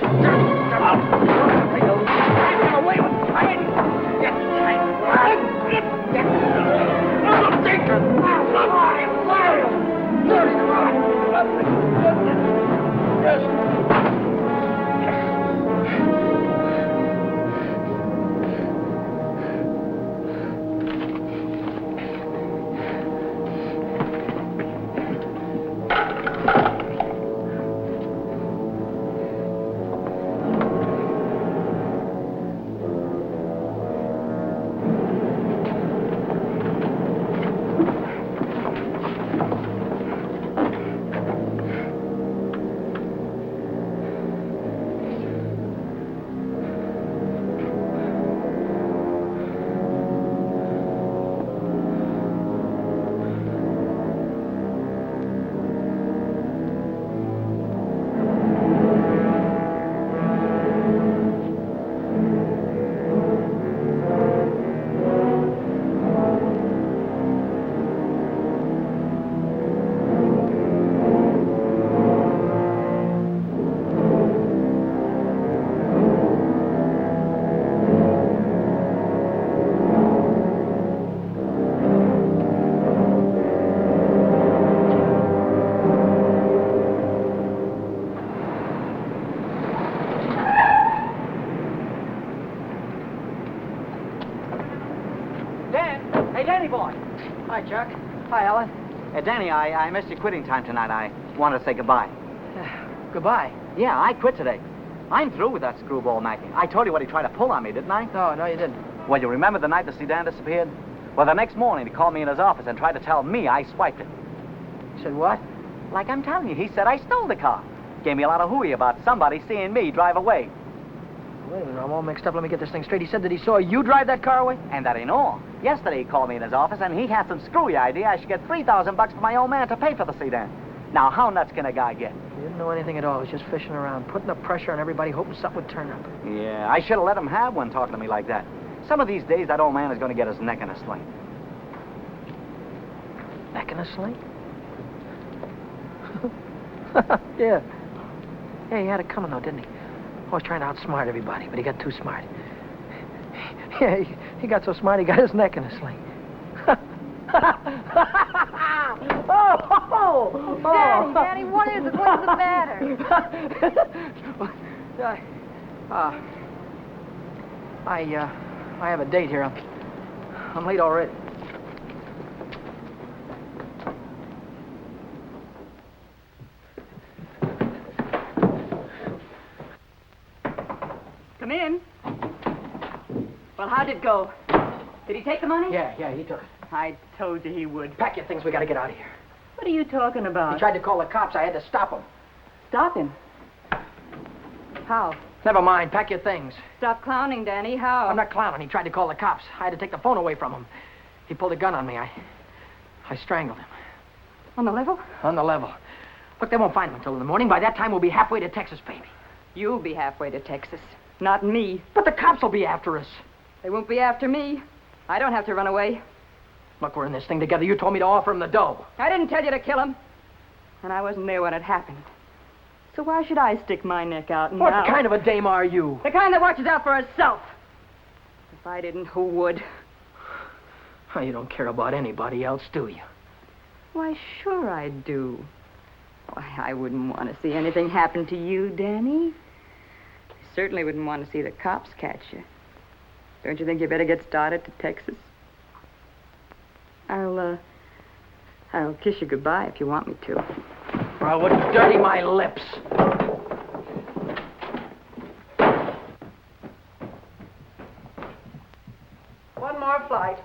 Hi, Chuck. Hi, Ellen. Danny, I missed your quitting time tonight. I wanted to say goodbye. Goodbye? Yeah, I quit today. I'm through with that screwball Mackie. I told you what he tried to pull on me, didn't I? No, you didn't. Well, you remember the night the sedan disappeared? Well, the next morning he called me in his office and tried to tell me I swiped it. He said what? Like I'm telling you, he said I stole the car. Gave me a lot of hooey about somebody seeing me drive away. Wait a minute, I'm all mixed up. Let me get this thing straight. He said that he saw you drive that car away? And that ain't all. Yesterday he called me in his office and he had some screwy idea I should get $3,000 for my old man to pay for the sedan. Now, how nuts can a guy get? He didn't know anything at all. He was just fishing around, putting the pressure on everybody, hoping something would turn up. Yeah, I should have let him have one talking to me like that. Some of these days, that old man is going to get his neck in a sling. Neck in a sling? Yeah. Yeah, he had it coming, though, didn't he? Always trying to outsmart everybody, but he got too smart. Yeah, he got so smart, he got his neck in a sling. Daddy, what is it? What's the matter? I have a date here. I'm late already. Come in. Well, how'd it go? Did he take the money? Yeah, he took it. I told you he would. Pack your things, we gotta get out of here. What are you talking about? He tried to call the cops. I had to stop him. Stop him? How? Never mind, pack your things. Stop clowning, Danny. How? I'm not clowning. He tried to call the cops. I had to take the phone away from him. He pulled a gun on me. I strangled him. On the level? On the level. Look, they won't find him until in the morning. By that time, we'll be halfway to Texas, baby. You'll be halfway to Texas. Not me. But the cops will be after us. They won't be after me. I don't have to run away. Look, we're in this thing together. You told me to offer him the dough. I didn't tell you to kill him. And I wasn't there when it happened. So why should I stick my neck out now? What kind of a dame are you? The kind that watches out for herself. If I didn't, who would? Oh, you don't care about anybody else, do you? Why, sure I do. Why, I wouldn't want to see anything happen to you, Danny. I certainly wouldn't want to see the cops catch you. Don't you think you better get started to Texas? I'll kiss you goodbye if you want me to. Or I wouldn't dirty my lips. One more flight.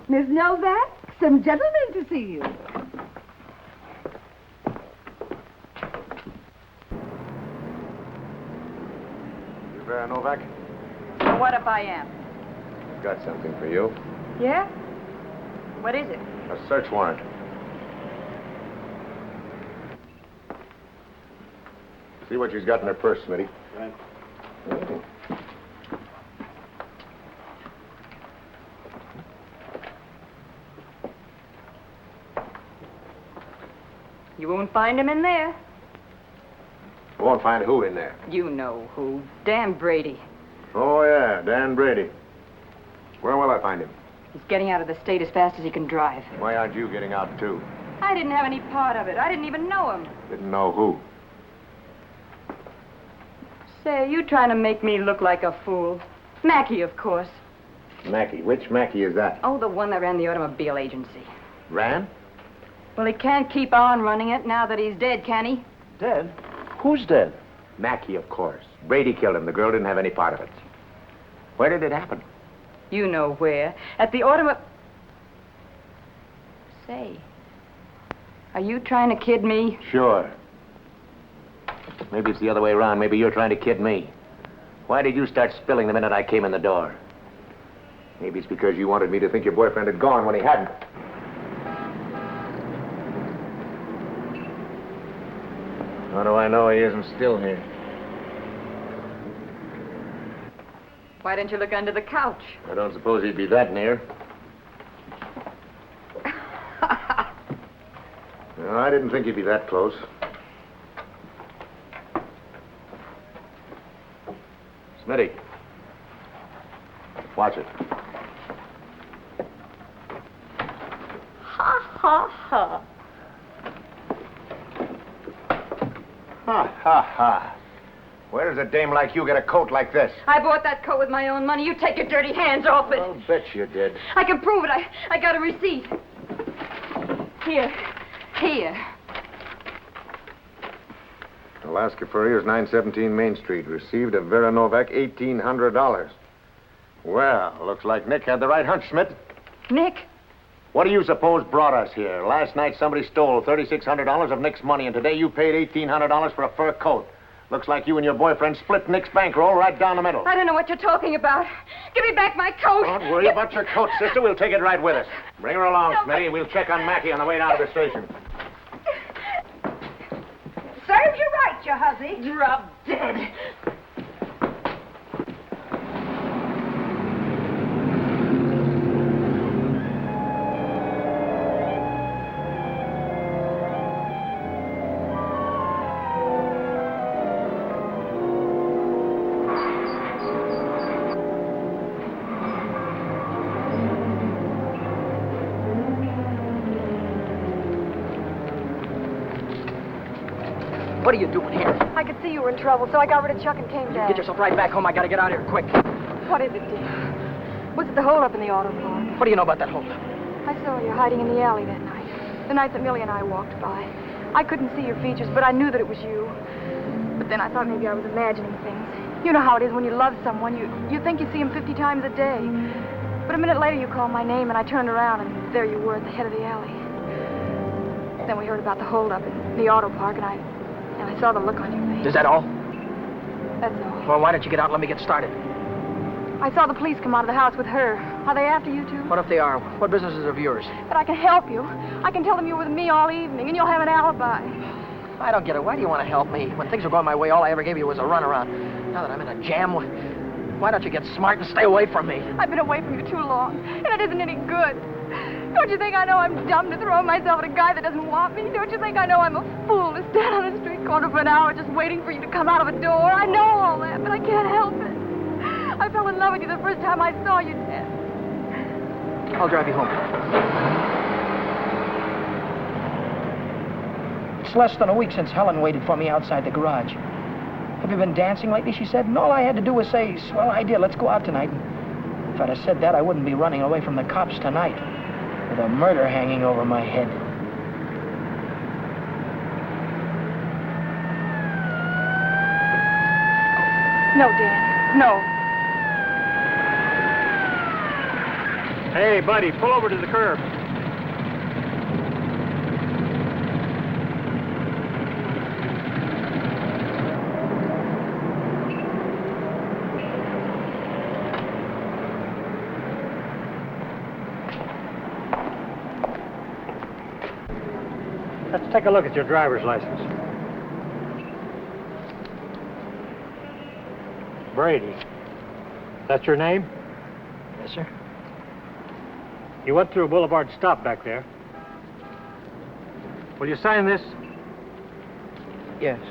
Miss Novak, some gentlemen to see you. You Vera Novak? So what if I am? Got something for you. Yeah? What is it? A search warrant. See what she's got in her purse, Smitty. Right. You won't find him in there. Won't find who in there? You know who. Dan Brady. Oh, yeah, Dan Brady. Where will I find him? He's getting out of the state as fast as he can drive. Why aren't you getting out, too? I didn't have any part of it. I didn't even know him. Didn't know who. Say, you trying to make me look like a fool. Mackey, of course. Mackey. Which Mackey is that? Oh, the one that ran the automobile agency. Ran? Well, he can't keep on running it now that he's dead, can he? Dead? Who's dead? Mackey, of course. Brady killed him. The girl didn't have any part of it. Where did it happen? You know where. At the automobile... Say, are you trying to kid me? Sure. Maybe it's the other way around. Maybe you're trying to kid me. Why did you start spilling the minute I came in the door? Maybe it's because you wanted me to think your boyfriend had gone when he hadn't. How do I know he isn't still here? Why didn't you look under the couch? I don't suppose he'd be that near. No, I didn't think he'd be that close. Smitty. Watch it. Ha, ha, ha. Ha, ha, ha. Where does a dame like you get a coat like this? I bought that coat with my own money. You take your dirty hands off it. I'll bet you did. I can prove it. I got a receipt. Here. Here. Alaska Furrier's 917 Main Street. Received of Vera Novak $1,800. Well, looks like Nick had the right hunch, Schmidt. Nick? What do you suppose brought us here? Last night somebody stole $3,600 of Nick's money, and today you paid $1,800 for a fur coat. Looks like you and your boyfriend split Nick's bankroll right down the middle. I don't know what you're talking about. Give me back my coat. Don't worry about your coat, sister. We'll take it right with us. Bring her along, Smitty, and we'll check on Mackey on the way down to the station. Serves you right, you hussy. Drop dead. What are you doing here? I could see you were in trouble, so I got rid of Chuck and came down. Get yourself right back home. I gotta get out of here quick. What is it, dear? Was it the holdup in the auto park? What do you know about that holdup? I saw you hiding in the alley that night. The night that Millie and I walked by. I couldn't see your features, but I knew that it was you. But then I thought maybe I was imagining things. You know how it is when you love someone. You think you see him 50 times a day. But a minute later you called my name, and I turned around, and there you were at the head of the alley. Then we heard about the holdup in the auto park, and I saw the look on your face. Is that all? That's all. Well, why don't you get out and let me get started? I saw the police come out of the house with her. Are they after you, too? What if they are? What business is of yours? But I can help you. I can tell them you were with me all evening, and you'll have an alibi. I don't get it. Why do you want to help me? When things were going my way, all I ever gave you was a runaround. Now that I'm in a jam, why don't you get smart and stay away from me? I've been away from you too long, and it isn't any good. Don't you think I know I'm dumb to throw myself at a guy that doesn't want me? Don't you think I know I'm a fool to stand on a street corner for an hour just waiting for you to come out of a door? I know all that, but I can't help it. I fell in love with you the first time I saw you, Ted. I'll drive you home. It's less than a week since Helen waited for me outside the garage. Have you been dancing lately, she said, and all I had to do was say, swell idea, let's go out tonight. And if I'd have said that, I wouldn't be running away from the cops tonight, with a murder hanging over my head. No, Dan, no. Hey, buddy, pull over to the curb. Let's take a look at your driver's license. Brady. That's your name? Yes, sir. You went through Boulevard Stop back there. Will you sign this? Yes.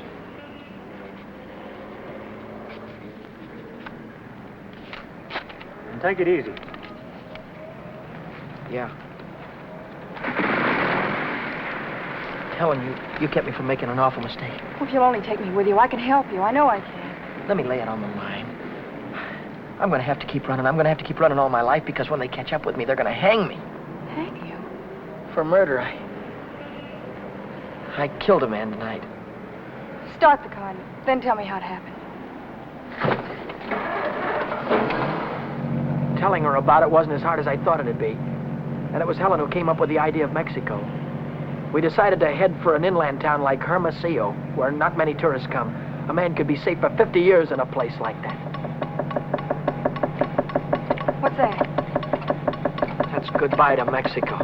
And take it easy. Yeah. Helen, you kept me from making an awful mistake. Well, if you'll only take me with you, I can help you. I know I can. Let me lay it on the line. I'm going to have to keep running. I'm going to have to keep running all my life because when they catch up with me, they're going to hang me. Hang you? For murder. I killed a man tonight. Start the car, and then tell me how it happened. Telling her about it wasn't as hard as I thought it'd be. And it was Helen who came up with the idea of Mexico. We decided to head for an inland town like Hermosillo, where not many tourists come. A man could be safe for 50 years in a place like that. What's that? That's goodbye to Mexico.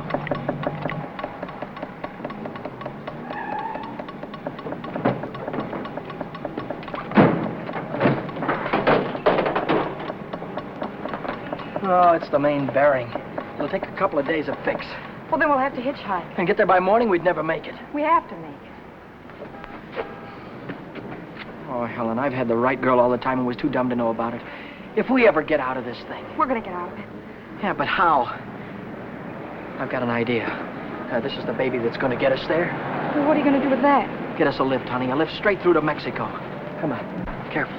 Oh, it's the main bearing. It'll take a couple of days to fix. Well, then we'll have to hitchhike. And get there by morning, we'd never make it. We have to make it. Oh, Helen, I've had the right girl all the time and was too dumb to know about it. If we ever get out of this thing... We're going to get out of it. Yeah, but how? I've got an idea. This is the baby that's going to get us there. Well, what are you going to do with that? Get us a lift, honey. A lift straight through to Mexico. Come on. Careful.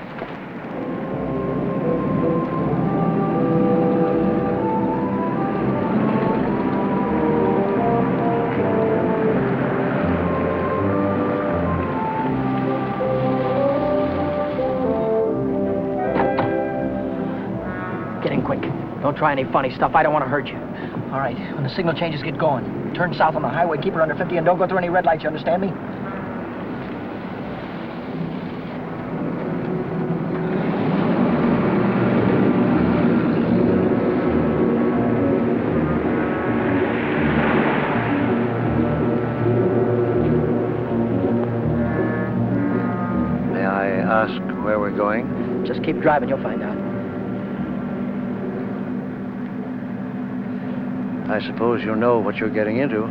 Don't try any funny stuff. I don't want to hurt you. All right, when the signal changes, get going. Turn south on the highway, keep her under 50, and don't go through any red lights, you understand me? May I ask where we're going? Just keep driving, you'll find out. I suppose you know what you're getting into.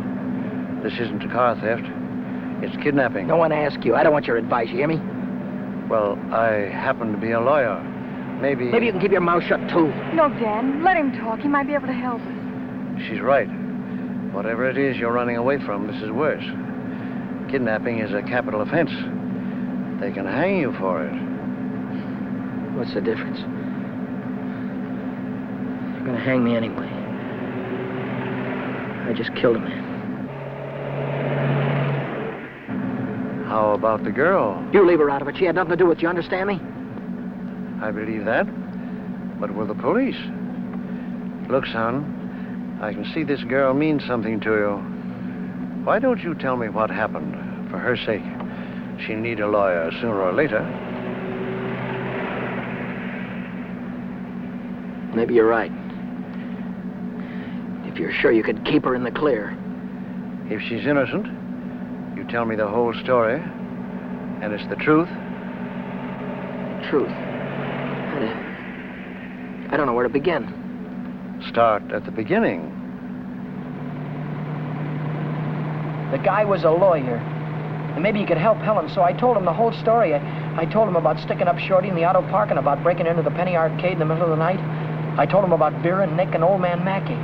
This isn't a car theft. It's kidnapping. No one asked you. I don't want your advice, you hear me? Well, I happen to be a lawyer. Maybe you can keep your mouth shut, too. No, Dan. Let him talk. He might be able to help us. She's right. Whatever it is you're running away from, this is worse. Kidnapping is a capital offense. They can hang you for it. What's the difference? They're gonna hang me anyway. I just killed a man. How about the girl? You leave her out of it. She had nothing to do with it. You understand me? I believe that. But will the police? Look, son, I can see this girl means something to you. Why don't you tell me what happened? For her sake. She'll need a lawyer sooner or later. Maybe you're right. If you're sure you could keep her in the clear. If she's innocent, you tell me the whole story, and it's the truth. Truth. I don't know where to begin. Start at the beginning. The guy was a lawyer, and maybe he could help Helen, so I told him the whole story. I told him about sticking up Shorty in the auto park and about breaking into the penny arcade in the middle of the night. I told him about Vera, Nick, and old man Mackey.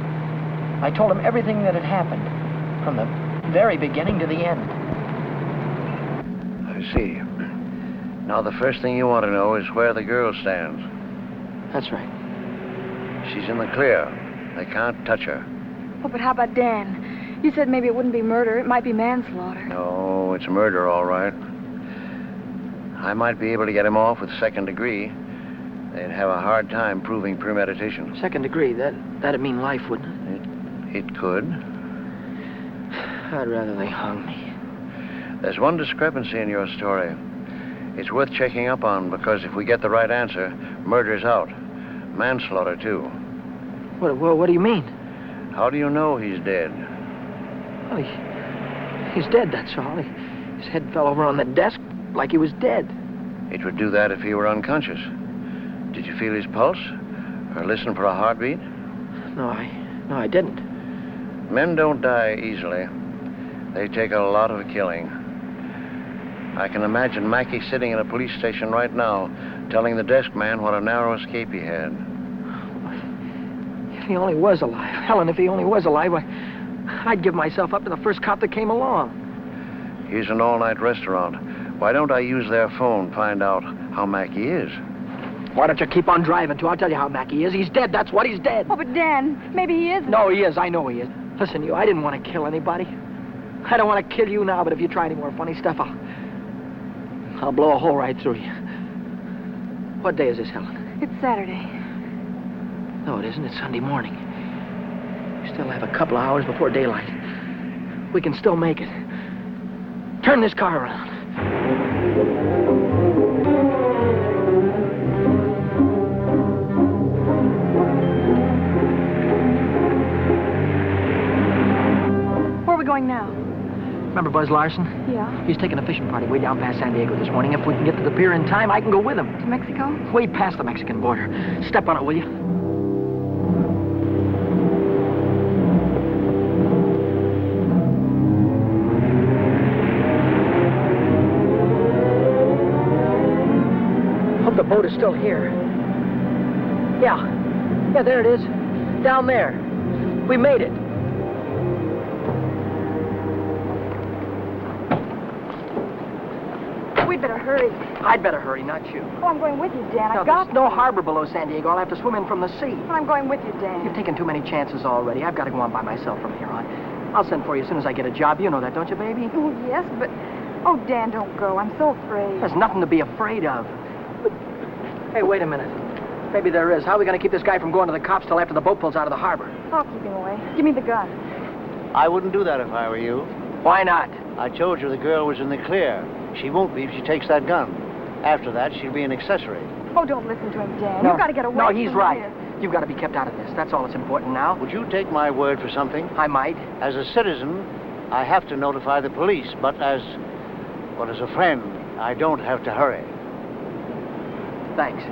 I told him everything that had happened, from the very beginning to the end. I see. Now, the first thing you want to know is where the girl stands. That's right. She's in the clear. They can't touch her. Oh, but how about Dan? You said maybe it wouldn't be murder. It might be manslaughter. No, it's murder, all right. I might be able to get him off with second degree. They'd have a hard time proving premeditation. Second degree, that'd mean life, wouldn't it? It could. I'd rather they hung me. There's one discrepancy in your story. It's worth checking up on, because if we get the right answer, murder's out. Manslaughter, too. What do you mean? How do you know he's dead? Well, he's dead, that's all. His head fell over on the desk like he was dead. It would do that if he were unconscious. Did you feel his pulse? Or listen for a heartbeat? No, I didn't. Men don't die easily. They take a lot of killing. I can imagine Mackey sitting in a police station right now, telling the desk man what a narrow escape he had. If he only was alive. Helen, if he only was alive, I'd give myself up to the first cop that came along. Here's an all-night restaurant. Why don't I use their phone, find out how Mackey is? Why don't you keep on driving, too? I'll tell you how Mackey is. He's dead, that's what, he's dead. Oh, but Dan, maybe he isn't. No, he is. I know he is. Listen, I didn't want to kill anybody. I don't want to kill you now, but if you try any more funny stuff, I'll blow a hole right through you. What day is this, Helen? It's Saturday. No, it isn't. It's Sunday morning. We still have a couple of hours before daylight. We can still make it. Turn this car around. Where are we going now? Remember Buzz Larson? Yeah. He's taking a fishing party way down past San Diego this morning. If we can get to the pier in time, I can go with him. To Mexico? Way past the Mexican border. Step on it, will you? Hope the boat is still here. Yeah, there it is. Down there. We made it. We'd better hurry. I'd better hurry, not you. Oh, I'm going with you, Dan. No, I've got there's no harbor below San Diego. I'll have to swim in from the sea. But I'm going with you, Dan. You've taken too many chances already. I've got to go on by myself from here on. I'll send for you as soon as I get a job. You know that, don't you, baby? Oh, yes, but... Oh, Dan, don't go. I'm so afraid. There's nothing to be afraid of. But... Hey, wait a minute. Maybe there is. How are we going to keep this guy from going to the cops till after the boat pulls out of the harbor? I'll keep him away. Give me the gun. I wouldn't do that if I were you. Why not? I told you the girl was in the clear. She won't be if she takes that gun. After that, she'll be an accessory. Oh, don't listen to him, Dan. No. You've got to get away No, from he's right. here. You've got to be kept out of this. That's all that's important now. Would you take my word for something? I might. As a citizen, I have to notify the police, but as a friend, I don't have to hurry. Thanks.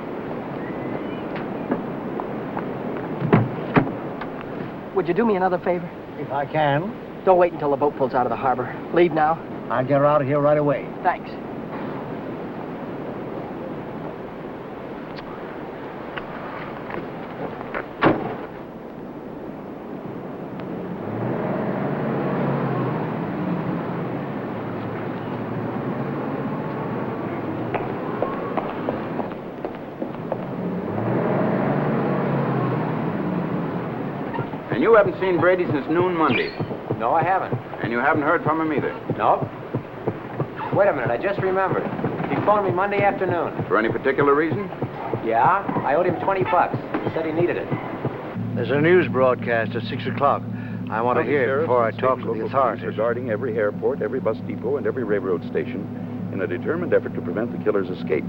Would you do me another favor? If I can. Don't wait until the boat pulls out of the harbor. Leave now. I'll get her out of here right away. Thanks. And you haven't seen Brady since noon Monday. No, I haven't. And you haven't heard from him either. Nope. Wait a minute, I just remembered. He phoned me Monday afternoon. For any particular reason? Yeah, I owed him $20. He said he needed it. There's a news broadcast at 6 o'clock. I want to hear it before I talk to the authorities. Regarding every airport, every bus depot, and every railroad station in a determined effort to prevent the killer's escape.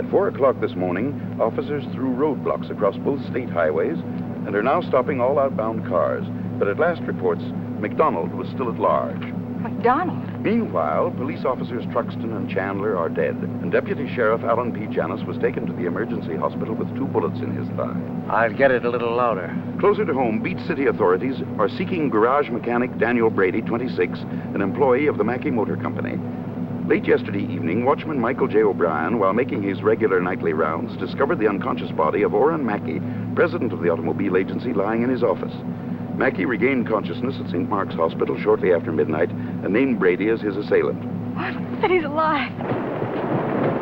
At 4 o'clock this morning, officers threw roadblocks across both state highways and are now stopping all outbound cars. But at last reports, McDonald was still at large. McDonald? Meanwhile, police officers Truxton and Chandler are dead, and Deputy Sheriff Alan P. Janis was taken to the emergency hospital with 2 bullets in his thigh. I'll get it a little louder. Closer to home, Beach City authorities are seeking garage mechanic Daniel Brady, 26, an employee of the Mackey Motor Company. Late yesterday evening, watchman Michael J. O'Brien, while making his regular nightly rounds, discovered the unconscious body of Orrin Mackey, president of the automobile agency, lying in his office. Mackey regained consciousness at St. Mark's Hospital shortly after midnight and named Brady as his assailant. What? That he's alive.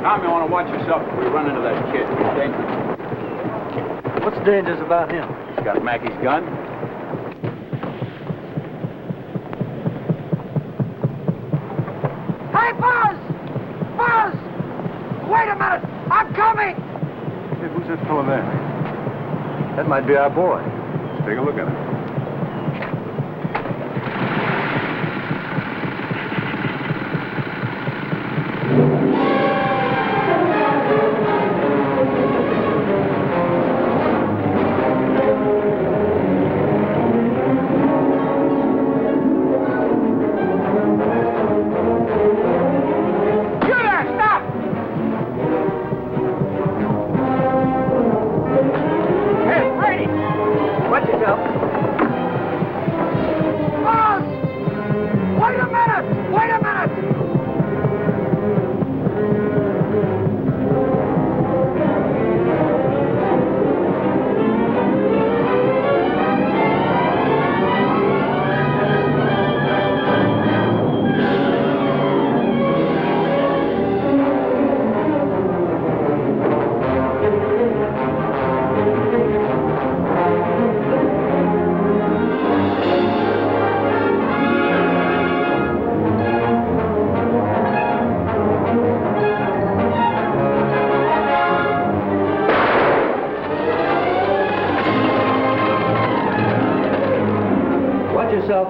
Tom, you want to watch yourself if we run into that kid. He's dangerous. What's dangerous about him? He's got Mackey's gun. Hey, Buzz! Buzz! Wait a minute! I'm coming! Hey, who's that fellow there? That might be our boy. Let's take a look at him.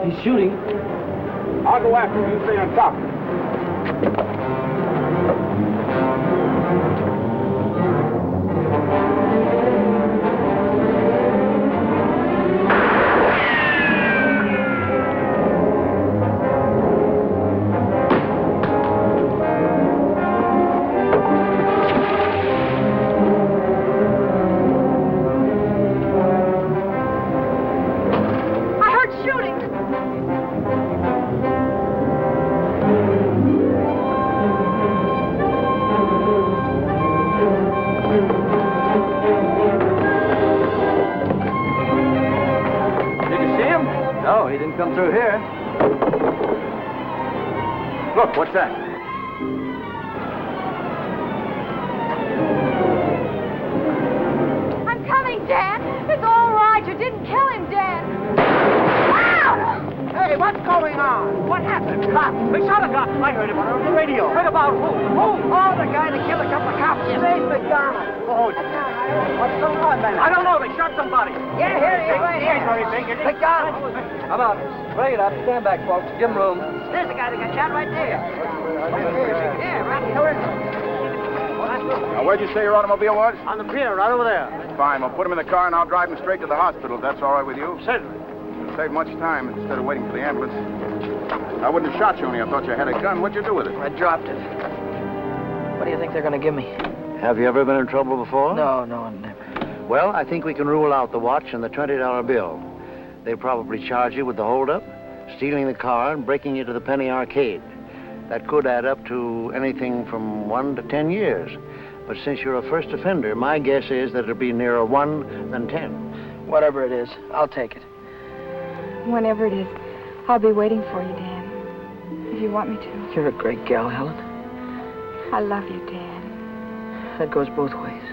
He's shooting. I'll go after him. You stay on top. Come through here. Look, what's that? I'm coming, Dan. It's all right. You didn't kill him, Dan. Ah! Hey, what's going on? What happened? Cop. They shot a cop. I heard about it on the radio. Heard about who? Who? Oh, the guy that killed a couple of cops. His name's McDonald. Oh, what's going on, man? I don't know. They shot somebody. Yeah, here he is, right here. Very big, is he? McDonald. Come on. Bring it up. Stand back, folks. Give him room. There's the guy that got shot right there. Yeah, right here. Now, where'd you say your automobile was? On the pier, right over there. Fine. We'll put him in the car and I'll drive him straight to the hospital, if that's all right with you. Certainly. It'll save much time instead of waiting for the ambulance. I wouldn't have shot you only I thought you had a gun. What'd you do with it? I dropped it. What do you think they're going to give me? Have you ever been in trouble before? No, never. Well, I think we can rule out the watch and the $20 bill. They probably charge you with the holdup, stealing the car, and breaking you to the penny arcade. That could add up to anything from 1 to 10 years. But since you're a first offender, my guess is that it'll be nearer 1 than 10. Whatever it is, I'll take it. Whenever it is, I'll be waiting for you, Dan. If you want me to. You're a great gal, Helen. I love you, Dan. That goes both ways.